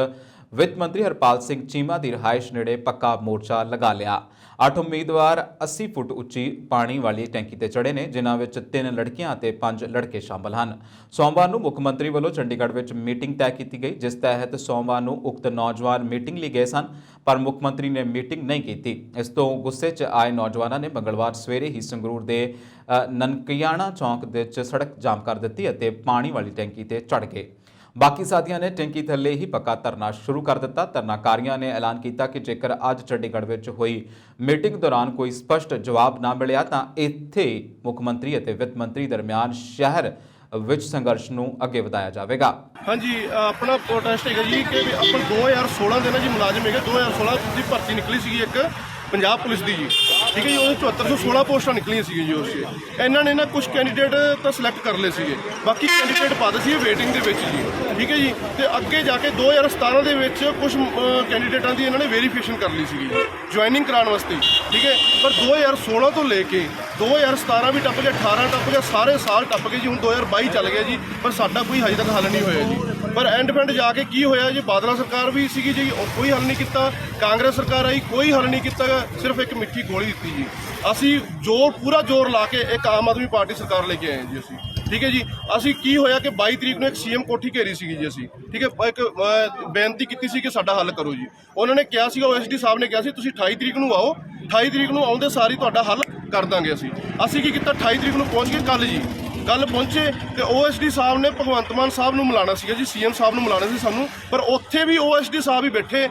ਵਿੱਤ ਮੰਤਰੀ ਹਰਪਾਲ ਸਿੰਘ ਚੀਮਾ ਦੀ ਰਿਹਾਇਸ਼ ਨੇੜੇ ਪੱਕਾ ਮੋਰਚਾ ਲਗਾ ਲਿਆ। 8 ਉਮੀਦਵਾਰ 80 ਫੁੱਟ ਉੱਚੀ ਪਾਣੀ ਵਾਲੀ ਟੈਂਕੀ ਤੇ ਚੜੇ ਨੇ, ਜਿਨ੍ਹਾਂ ਵਿੱਚ 3 ਲੜਕੀਆਂ ਅਤੇ 5 ਲੜਕੇ ਸ਼ਾਮਲ ਹਨ। ਸੋਮਵਾਰ ਨੂੰ ਮੁੱਖ ਮੰਤਰੀ ਵੱਲੋਂ ਚੰਡੀਗੜ੍ਹ ਵਿੱਚ ਮੀਟਿੰਗ ਤੈਅ ਕੀਤੀ ਗਈ, ਜਿਸ ਤਹਿਤ ਸੋਮਵਾਰ ਨੂੰ ਉਕਤ ਨੌਜਵਾਨ ਮੀਟਿੰਗ ਲਈ ਗਏ ਸਨ, ਪਰ ਮੁੱਖ ਮੰਤਰੀ ਨੇ ਮੀਟਿੰਗ ਨਹੀਂ ਕੀਤੀ। ਇਸ ਤੋਂ ਗੁੱਸੇ 'ਚ ਆਏ ਨੌਜਵਾਨਾਂ ਨੇ ਮੰਗਲਵਾਰ ਸਵੇਰੇ ਹੀ ਸੰਗਰੂਰ ਦੇ ਨਨਕਿਆਣਾ ਚੌਂਕ ਵਿੱਚ ਸੜਕ ਜਾਮ ਕਰ ਦਿੱਤੀ ਅਤੇ ਪਾਣੀ ਵਾਲੀ ਟੈਂਕੀ ਤੇ ਚੜ੍ਹ ਗਏ। ਬਾਕੀ ਸਾਥੀਆਂ ਨੇ ਟੈਂਕੀ ਥੱਲੇ ਹੀ ਪੱਕਾ ਧਰਨਾ ਸ਼ੁਰੂ ਕਰ ਦਿੱਤਾ। ਧਰਨਾਕਾਰੀਆਂ ਨੇ ਐਲਾਨ ਕੀਤਾ ਕਿ ਜੇਕਰ ਅੱਜ ਚੰਡੀਗੜ੍ਹ ਵਿੱਚ ਹੋਈ ਮੀਟਿੰਗ ਦੌਰਾਨ ਕੋਈ ਸਪਸ਼ਟ ਜਵਾਬ ਨਾ ਮਿਲਿਆ ਤਾਂ ਇੱਥੇ ਮੁੱਖ ਮੰਤਰੀ ਅਤੇ ਵਿੱਤ ਮੰਤਰੀ ਦਰਮਿਆਨ ਸ਼ਹਿਰ ਵਿੱਚ ਸੰਘਰਸ਼ ਨੂੰ ਅੱਗੇ ਵਧਾਇਆ ਜਾਵੇਗਾ। ਹਾਂਜੀ, ਆਪਣਾ ਪ੍ਰੋਟੈਸਟ ਹੈਗਾ ਜੀ ਕਿ ਆਪਾਂ 2016 ਦੇ ਨਾ ਜੀ ਮੁਲਾਜ਼ਮ ਹੈਗੇ। 2016 ਦੀ ਭਰਤੀ ਨਿਕਲੀ ਸੀਗੀ ਇੱਕ ਪੰਜਾਬ ਪੁਲਿਸ ਦੀ ਜੀ, ਠੀਕ ਹੈ ਜੀ। ਉਹਦੇ 7416 ਪੋਸਟਾਂ ਨਿਕਲੀਆਂ ਸੀਗੀਆਂ ਜੀ। ਉਸ 'ਚ ਇਹਨਾਂ ਨੇ ਨਾ ਕੁਝ ਕੈਂਡੀਡੇਟ ਤਾਂ ਸਿਲੈਕਟ ਕਰ ਲਏ ਸੀਗੇ, ਬਾਕੀ ਕੈਂਡੀਡੇਟ ਪਾਦੇ ਸੀ ਵੇਟਿੰਗ ਦੇ ਵਿੱਚ ਜੀ, ਠੀਕ ਹੈ ਜੀ। ਤੇ ਅੱਗੇ ਜਾ ਕੇ 2017 ਦੇ ਵਿੱਚ ਕੁਝ ਕੈਂਡੀਡੇਟਾਂ ਦੀ ਇਹਨਾਂ ਨੇ ਵੈਰੀਫਿਕੇਸ਼ਨ ਕਰ ਲਈ ਸੀਗੀ ਜੁਆਇਨਿੰਗ ਕਰਾਉਣ ਵਾਸਤੇ, ਠੀਕ ਹੈ। ਪਰ 2016 ਤੋਂ ਲੈ ਕੇ 2017 ਵੀ ਟੱਪ ਗਿਆ, 18 ਟੱਪ ਗਿਆ, ਸਾਰੇ ਸਾਲ ਟੱਪ ਗਏ ਜੀ, ਹੁਣ 2022 ਚੱਲ ਗਿਆ ਜੀ, ਪਰ ਸਾਡਾ ਕੋਈ ਹਜੇ ਤੱਕ ਹੱਲ ਨਹੀਂ ਹੋਇਆ ਜੀ। ਪਰ ਐਂਡ ਫੈਂਡ ਜਾ ਕੇ ਕੀ ਹੋਇਆ ਜੀ, ਬਾਦਲਾ ਸਰਕਾਰ ਵੀ ਸੀਗੀ ਜੀ, ਉਹ ਕੋਈ ਹੱਲ ਨਹੀਂ ਕੀਤਾ, ਕਾਂਗਰਸ ਸਰਕਾਰ ਆਈ, ਕੋਈ ਹੱਲ ਨਹੀਂ ਕੀਤਾ, ਸਿਰਫ ਇੱਕ ਮਿੱਠੀ ਗੋਲੀ ਦਿੱਤੀ ਜੀ। ਅਸੀਂ ਪੂਰਾ ਜ਼ੋਰ ਲਾ ਕੇ ਇੱਕ ਆਮ ਆਦਮੀ ਪਾਰਟੀ ਸਰਕਾਰ ਲੈ ਕੇ ਆਏ ਜੀ ਅਸੀਂ, ਠੀਕ ਹੈ ਜੀ। ਅਸੀਂ ਕੀ ਹੋਇਆ ਕਿ 22 ਤਰੀਕ ਨੂੰ ਇੱਕ ਸੀਐਮ ਕੋਠੀ ਘੇਰੀ ਸੀਗੀ ਜੀ ਅਸੀਂ, ਠੀਕ ਹੈ, ਇੱਕ ਬੇਨਤੀ ਕੀਤੀ ਸੀ ਕਿ ਸਾਡਾ ਹੱਲ ਕਰੋ ਜੀ। ਉਹਨਾਂ ਨੇ ਕਿਹਾ ਸੀਗਾ, ਓਐਸਡੀ ਸਾਹਿਬ ਨੇ ਕਿਹਾ ਸੀ ਤੁਸੀਂ 28 ਤਰੀਕ ਨੂੰ ਆਓ, 28 ਤਰੀਕ ਨੂੰ ਆਉਂਦੇ ਸਾਰੀ ਤੁਹਾਡਾ ਹੱਲ ਕਰ ਦਾਂਗੇ ਅਸੀਂ ਕੀ ਕੀਤਾ, 28 ਤਰੀਕ ਨੂੰ ਪਹੁੰਚ ਗਏ, ਕੱਲ ਪਹੁੰਚੇ ਤੇ ਓਐਸਡੀ ਸਾਹਿਬ ਨੇ ਭਗਵੰਤ ਮਾਨ ਸਾਹਿਬ ਨੂੰ ਮਿਲਾਣਾ ਸੀਗਾ ਜੀ, ਸੀਐਮ ਸਾਹਿਬ ਨੂੰ ਮਿਲਾਣਾ ਸੀ ਸਾਨੂੰ, ਪਰ ਉੱਥੇ ਵੀ ਓਐਸਡੀ ਸਾਹਿਬ ਹੀ ਬੈਠੇ,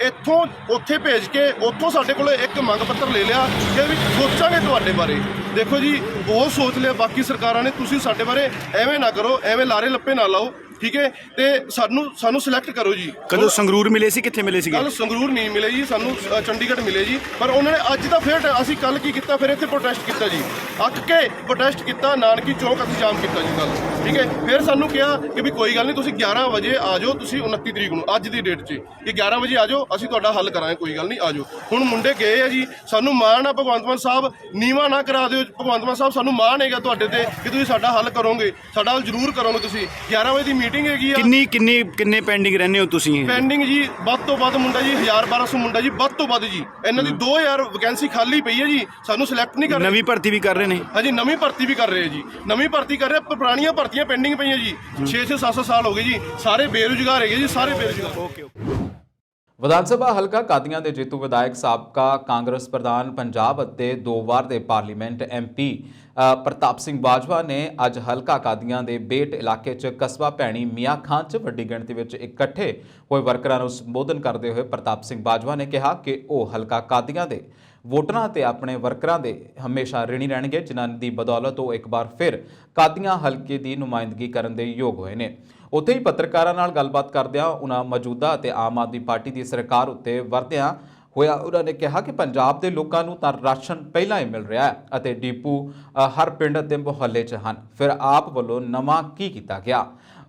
ਇੱਥੋਂ ਉੱਥੇ ਭੇਜ ਕੇ ਉੱਥੋਂ ਸਾਡੇ ਕੋਲ ਇੱਕ ਮੰਗ ਪੱਤਰ ਲੈ ਲਿਆ ਕਿ ਵੀ ਸੋਚਾਂਗੇ ਤੁਹਾਡੇ ਬਾਰੇ। ਦੇਖੋ ਜੀ, ਬਹੁਤ ਸੋਚ ਲਿਆ ਬਾਕੀ ਸਰਕਾਰਾਂ ਨੇ, ਤੁਸੀਂ ਸਾਡੇ ਬਾਰੇ ਐਵੇਂ ਨਾ ਕਰੋ, ਐਵੇਂ ਲਾਰੇ ਲੱਪੇ ਨਾ ਲਾਓ, ਠੀਕ ਹੈ, ਤੇ ਸਾਨੂੰ ਸਿਲੈਕਟ ਕਰੋ ਜੀ। ਕਦੋਂ ਸੰਗਰੂਰ ਮਿਲੇ ਸੀ, ਕਿੱਥੇ ਮਿਲੇ ਸੀਗੇ? ਕੱਲ ਸੰਗਰੂਰ ਨਹੀਂ ਮਿਲੇ ਜੀ, ਸਾਨੂੰ ਚੰਡੀਗੜ੍ਹ ਮਿਲੇ ਜੀ, ਪਰ ਉਹਨਾਂ ਨੇ ਅੱਜ ਦਾ ਫਿਰ ਅਸੀਂ ਕੱਲ ਕੀ ਕੀਤਾ, ਫਿਰ ਇੱਥੇ ਪ੍ਰੋਟੈਸਟ ਕੀਤਾ ਜੀ, ਅੱਕ ਕੇ ਪ੍ਰੋਟੈਸਟ ਕੀਤਾ, ਨਾਨਕੀ ਚੌਕ ਅਸੀਂ ਜਾਮ ਕੀਤਾ ਜੀ ਕੱਲ, ਠੀਕ ਹੈ। ਫਿਰ ਸਾਨੂੰ ਕਿਹਾ ਕਿ ਵੀ ਕੋਈ ਗੱਲ ਨਹੀਂ, ਤੁਸੀਂ 11 ਵਜੇ ਆ ਜਾਓ, ਤੁਸੀਂ 29 ਤਰੀਕ ਨੂੰ ਅੱਜ ਦੀ ਡੇਟ 'ਚ ਕਿ 11 ਵਜੇ ਆ ਜਾਓ, ਅਸੀਂ ਤੁਹਾਡਾ ਹੱਲ ਕਰਾਂਗੇ, ਕੋਈ ਗੱਲ ਨਹੀਂ, ਆ ਜਾਓ। ਹੁਣ ਮੁੰਡੇ ਗਏ ਆ ਜੀ, ਸਾਨੂੰ ਮਾਣ ਆ, ਭਗਵੰਤ ਮਾਨ ਸਾਹਿਬ ਨੀਵਾਂ ਨਾ ਕਰਾ ਦਿਓ, ਭਗਵੰਤ ਮਾਨ ਸਾਹਿਬ ਸਾਨੂੰ ਮਾਣ ਹੈਗਾ ਤੁਹਾਡੇ ਤੇ ਕਿ ਤੁਸੀਂ ਸਾਡਾ ਹੱਲ ਕਰੋਗੇ, ਸਾਡਾ ਹੱਲ ਜ਼ਰੂਰ ਕਰੋਗੇ ਤੁਸੀਂ। 11 ਵਜੇ ਦੀ ਮੀਟਿੰਗ ਹੈਗੀ ਆ। ਕਿੰਨੇ ਪੈਂਡਿੰਗ ਰਹਿੰਦੇ ਹੋ ਤੁਸੀਂ? ਪੈਂਡਿੰਗ ਜੀ ਵੱਧ ਤੋਂ ਵੱਧ ਮੁੰਡਾ ਜੀ 1000-1200 ਮੁੰਡਾ ਜੀ, ਵੱਧ ਤੋਂ ਵੱਧ ਜੀ। ਇਹਨਾਂ ਦੀ 2000 ਵੈਕੈਂਸੀ ਖਾਲੀ ਪਈ ਹੈ ਜੀ, ਸਾਨੂੰ ਸਿਲੈਕਟ ਨਹੀਂ ਕਰ ਰਹੇ। ਨਵੀਂ ਭਰਤੀ ਵੀ ਕਰ ਰਹੇ ਨੇ? ਹਾਂਜੀ, ਨਵੀਂ ਭਰਤੀ ਵੀ ਕਰ ਰਹੇ ਜੀ, ਨਵੀਂ ਭਰਤੀ ਕਰ ਰਹੇ, ਪੁਰਾਣੀਆਂ ਭਰਤੀਆਂ ਪੈਂਡਿੰਗ ਪਈਆਂ ਜੀ, 6-6 7 ਸਾਲ ਹੋ ਗਏ ਜੀ, ਸਾਰੇ ਬੇਰੁਜ਼ਗਾਰ ਹੈਗੇ ਜੀ, ਸਾਰੇ ਬੇਰੁਜ਼ਗਾਰ। ਓਕੇ। ਵਿਧਾਨ ਸਭਾ ਹਲਕਾ ਕਾਦੀਆਂ ਦੇ ਜੇਤੂ ਵਿਧਾਇਕ ਸਾਬਕਾ ਕਾਂਗਰਸ ਪ੍ਰਧਾਨ ਪੰਜਾਬ ਅਤੇ 2 ਵਾਰ ਦੇ ਪਾਰਲੀਮੈਂਟ MP ਪ੍ਰਤਾਪ ਸਿੰਘ ਬਾਜਵਾ ਨੇ ਅੱਜ ਹਲਕਾ ਕਾਦੀਆਂ ਦੇ ਬੇਟ ਇਲਾਕੇ 'ਚ ਕਸਬਾ ਭੈਣੀ ਮੀਆਂ ਖਾਂ 'ਚ ਵੱਡੀ ਗਿਣਤੀ ਵਿੱਚ ਇਕੱਠੇ ਹੋਏ ਵਰਕਰਾਂ ਨੂੰ ਸੰਬੋਧਨ ਕਰਦੇ ਹੋਏ ਪ੍ਰਤਾਪ ਸਿੰਘ ਬਾਜਵਾ ਨੇ ਕਿਹਾ ਕਿ ਉਹ ਹਲਕਾ ਕਾਦੀਆਂ ਦੇ ਵੋਟਰਾਂ ਅਤੇ ਆਪਣੇ ਵਰਕਰਾਂ ਦੇ ਹਮੇਸ਼ਾ ਰਿਣੀ ਰਹਿਣਗੇ, ਜਿਨ੍ਹਾਂ ਦੀ ਬਦੌਲਤ ਉਹ ਇੱਕ ਵਾਰ ਫਿਰ ਕਾਦੀਆਂ ਹਲਕੇ ਦੀ ਨੁਮਾਇੰਦਗੀ ਕਰਨ ਦੇ ਯੋਗ ਹੋਏ ਨੇ। ਉੱਥੇ ਹੀ ਪੱਤਰਕਾਰਾਂ ਨਾਲ ਗੱਲਬਾਤ ਕਰਦਿਆਂ ਉਹਨਾਂ ਮੌਜੂਦਾ ਅਤੇ ਆਮ ਆਦਮੀ ਪਾਰਟੀ ਦੀ ਸਰਕਾਰ ਉੱਤੇ ਵਰਤਿਆਂ ਹੋਇਆ ਉਹਨਾਂ ਨੇ ਕਿਹਾ ਕਿ ਪੰਜਾਬ ਦੇ ਲੋਕਾਂ ਨੂੰ ਤਾਂ ਰਾਸ਼ਨ ਪਹਿਲਾਂ ਹੀ ਮਿਲ ਰਿਹਾ ਹੈ ਅਤੇ ਡੀਪੂ ਹਰ ਪਿੰਡ ਅਤੇ ਮੁਹੱਲੇ 'ਚ ਹਨ, ਫਿਰ ਆਪ ਵੱਲੋਂ ਨਵਾਂ ਕੀ ਕੀਤਾ ਗਿਆ।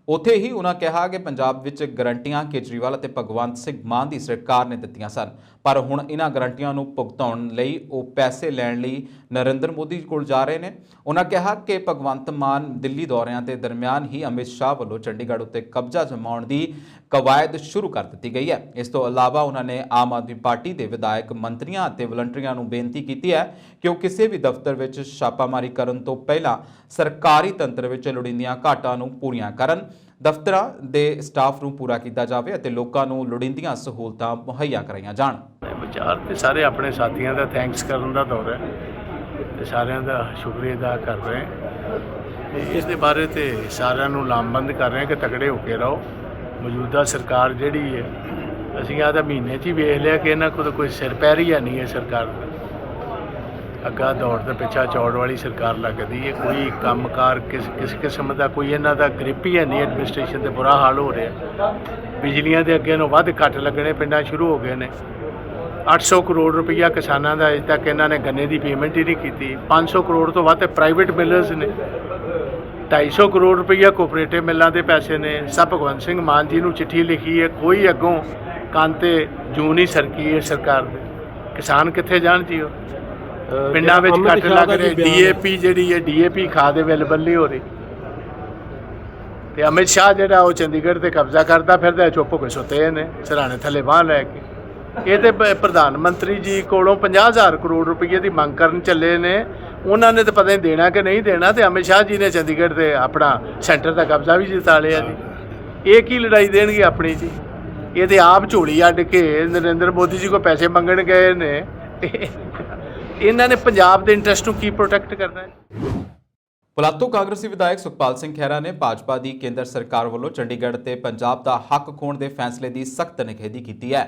ਉੱਥੇ ਹੀ ਉਹਨਾਂ ਕਿਹਾ ਕਿ ਪੰਜਾਬ ਵਿੱਚ ਗਰੰਟੀਆਂ ਕੇਜਰੀਵਾਲ ਅਤੇ ਭਗਵੰਤ ਸਿੰਘ ਮਾਨ ਦੀ ਸਰਕਾਰ ਨੇ ਦਿੱਤੀਆਂ ਸਨ, ਪਰ ਹੁਣ ਇਹਨਾਂ ਗਰੰਟੀਆਂ ਨੂੰ ਭੁਗਤਾਉਣ ਲਈ ਉਹ ਪੈਸੇ ਲੈਣ ਲਈ ਨਰਿੰਦਰ ਮੋਦੀ ਕੋਲ ਜਾ ਰਹੇ ਨੇ। ਉਹਨਾਂ ਕਿਹਾ ਕਿ ਭਗਵੰਤ ਮਾਨ ਦਿੱਲੀ ਦੌਰਿਆਂ ਦੇ ਦਰਮਿਆਨ ਹੀ ਅਮਿਤ ਸ਼ਾਹ ਵੱਲੋਂ ਚੰਡੀਗੜ੍ਹ ਉੱਤੇ ਕਬਜ਼ਾ ਜਮਾਉਣ ਦੀ ਕਵਾਇਦ ਸ਼ੁਰੂ ਕਰ ਦਿੱਤੀ ਗਈ ਹੈ। ਇਸ ਤੋਂ ਇਲਾਵਾ ਉਹਨਾਂ ਨੇ ਆਮ ਆਦਮੀ ਪਾਰਟੀ ਦੇ ਵਿਧਾਇਕ, ਮੰਤਰੀਆਂ ਅਤੇ ਵਲੰਟੀਅਰਾਂ ਨੂੰ ਬੇਨਤੀ ਕੀਤੀ ਹੈ ਕਿ ਉਹ ਕਿਸੇ ਵੀ ਦਫ਼ਤਰ ਵਿੱਚ ਛਾਪਾਮਾਰੀ ਕਰਨ ਤੋਂ ਪਹਿਲਾਂ ਸਰਕਾਰੀ ਤੰਤਰ ਵਿੱਚ ਲੋੜੀਂਦੀਆਂ ਘਾਟਾਂ ਨੂੰ ਪੂਰੀਆਂ ਕਰਨ, ਦਫ਼ਤਰਾਂ ਦੇ ਸਟਾਫ ਨੂੰ ਪੂਰਾ ਕੀਤਾ ਜਾਵੇ ਅਤੇ ਲੋਕਾਂ ਨੂੰ ਲੋੜੀਂਦੀਆਂ ਸਹੂਲਤਾਂ ਮੁਹੱਈਆ ਕਰਾਈਆਂ ਜਾਣ। ਵਿਚਾਰ ਤੇ ਸਾਰੇ ਆਪਣੇ ਸਾਥੀਆਂ ਦਾ ਥੈਂਕਸ ਕਰਨ ਦਾ ਦੌਰ ਹੈ ਤੇ ਸਾਰਿਆਂ ਦਾ ਸ਼ੁਕਰੀਆ ਅਦਾ ਕਰ ਰਹੇ ਤੇ ਇਸ ਦੇ ਬਾਰੇ ਤੇ ਸਾਰਿਆਂ ਨੂੰ ਲਾਮਬੰਦ ਕਰ ਰਹੇ ਕਿ ਤਕੜੇ ਹੋ ਕੇ ਰਹੋ। ਮੌਜੂਦਾ ਸਰਕਾਰ ਜਿਹੜੀ ਹੈ, ਅਸੀਂ ਆਹ ਤਾਂ ਮਹੀਨੇ 'ਚ ਹੀ ਵੇਖ ਲਿਆ ਕਿ ਇਹਨਾਂ ਕੋਲ ਕੋਈ ਸਿਰ ਪੈਰ ਹੀ ਨਹੀਂ ਹੈ ਸਰਕਾਰ ਦਾ। ਅੱਗਾ ਦੌੜ ਤੇ ਪਿੱਛਾ ਚੌੜ ਵਾਲੀ ਸਰਕਾਰ ਲੱਗਦੀ ਹੈ, ਕੋਈ ਕੰਮਕਾਰ ਕਿਸ ਕਿਸਮ ਦਾ ਕੋਈ ਇਹਨਾਂ ਦਾ ਗ੍ਰਿਪ ਹੀ ਨਹੀਂ। ਐਡਮਿਨਿਸਟ੍ਰੇਸ਼ਨ ਤੇ ਬੁਰਾ ਹਾਲ ਹੋ ਰਿਹਾ, ਬਿਜਲੀਆਂ ਦੇ ਅੱਗੇ ਨੂੰ ਵੱਧ ਕੱਟ ਲੱਗਣੇ ਪਿੰਡਾਂ ਸ਼ੁਰੂ ਹੋ ਗਏ ਨੇ। 800 ਕਰੋੜ ਰੁਪਈਆ ਕਿਸਾਨਾਂ ਦਾ ਅਜੇ ਤੱਕ ਇਹਨਾਂ ਨੇ ਗੰਨੇ ਦੀ ਪੇਮੈਂਟ ਹੀ ਨਹੀਂ ਕੀਤੀ। 500 ਕਰੋੜ ਤੋਂ ਵੱਧ ਪ੍ਰਾਈਵੇਟ ਮਿਲਰਸ ਨੇ, 250 ਕਰੋੜ ਰੁਪਈਆ ਕੋਆਪਰੇਟਿਵ ਮਿਲਾਂ ਦੇ ਪੈਸੇ ਨੇ। ਸਭ ਭਗਵੰਤ ਸਿੰਘ ਮਾਨ ਜੀ ਨੂੰ ਚਿੱਠੀ ਲਿਖੀ ਹੈ, ਕੋਈ ਅੱਗੋਂ ਕੰਨ ਤੇ ਜੂੰ ਨਹੀਂ ਸਰਕੀ ਹੈ ਸਰਕਾਰ ਦੇ। ਕਿਸਾਨ ਕਿੱਥੇ ਜਾਣ ਜੀ? ਪਿੰਡਾਂ ਵਿੱਚ ਕੱਟ ਲੱਗ ਰਹੇ, DAP ਜਿਹੜੀ ਹੈ DAP ਖਾਦ ਅਵੇਲੇਬਲ ਨਹੀਂ ਹੋ ਰਹੀ ਤੇ ਅਮਿਤ ਸ਼ਾਹ ਜਿਹੜਾ ਉਹ ਚੰਡੀਗੜ੍ਹ ਤੇ ਕਬਜ਼ਾ ਕਰਦਾ ਫਿਰਦਾ, ਚੁੱਪ ਹੋ ਕੇ ਸੁੱਤੇ ਨੇ ਸਿਰਹਾਣੇ ਥੱਲੇ ਬਾਂਹ ਲੈ ਕੇ। ਇਹ ਤੇ ਪ੍ਰਧਾਨ ਮੰਤਰੀ ਜੀ ਕੋਲੋਂ 50,000 ਕਰੋੜ ਰੁਪਏ ਦੀ ਮੰਗ ਕਰਨ ਚੱਲੇ ਨੇ, ਉਹਨਾਂ ਨੇ ਤਾਂ ਪਤਾ ਨਹੀਂ ਦੇਣਾ ਕਿ ਨਹੀਂ ਦੇਣਾ, ਤੇ ਅਮਿਤ ਸ਼ਾਹ ਜੀ ਨੇ ਚੰਡੀਗੜ੍ਹ ਤੇ ਆਪਣਾ ਸੈਂਟਰ ਦਾ ਕਬਜ਼ਾ ਵੀ ਜਿਤਾ ਲਿਆ ਜੀ। ਇਹ ਕੀ ਲੜਾਈ ਦੇਣਗੇ ਆਪਣੀ ਜੀ? ਇਹ ਤੇ ਆਪ ਝੋਲੀ ਅੱਡ ਕੇ ਨਰਿੰਦਰ ਮੋਦੀ ਜੀ ਕੋਲ ਪੈਸੇ ਮੰਗਣ ਗਏ ਨੇ। ਇਹਨਾਂ ਨੇ ਪੰਜਾਬ ਦੇ ਇੰਟਰਸਟ ਨੂੰ ਕੀ ਪ੍ਰੋਟੈਕਟ ਕਰਨਾ ਹੈ? ਪਲਾਤੂ ਕਾਂਗਰਸੀ ਵਿਧਾਇਕ ਸੁਖਪਾਲ ਸਿੰਘ ਖਹਿਰਾ ਨੇ ਭਾਜਪਾ ਦੀ ਕੇਂਦਰ ਸਰਕਾਰ ਵੱਲੋਂ ਚੰਡੀਗੜ੍ਹ ਤੇ ਪੰਜਾਬ ਦਾ ਹੱਕ ਖੋਣ ਦੇ ਫੈਸਲੇ ਦੀ ਸਖਤ ਨਿਖੇਧੀ ਕੀਤੀ ਹੈ।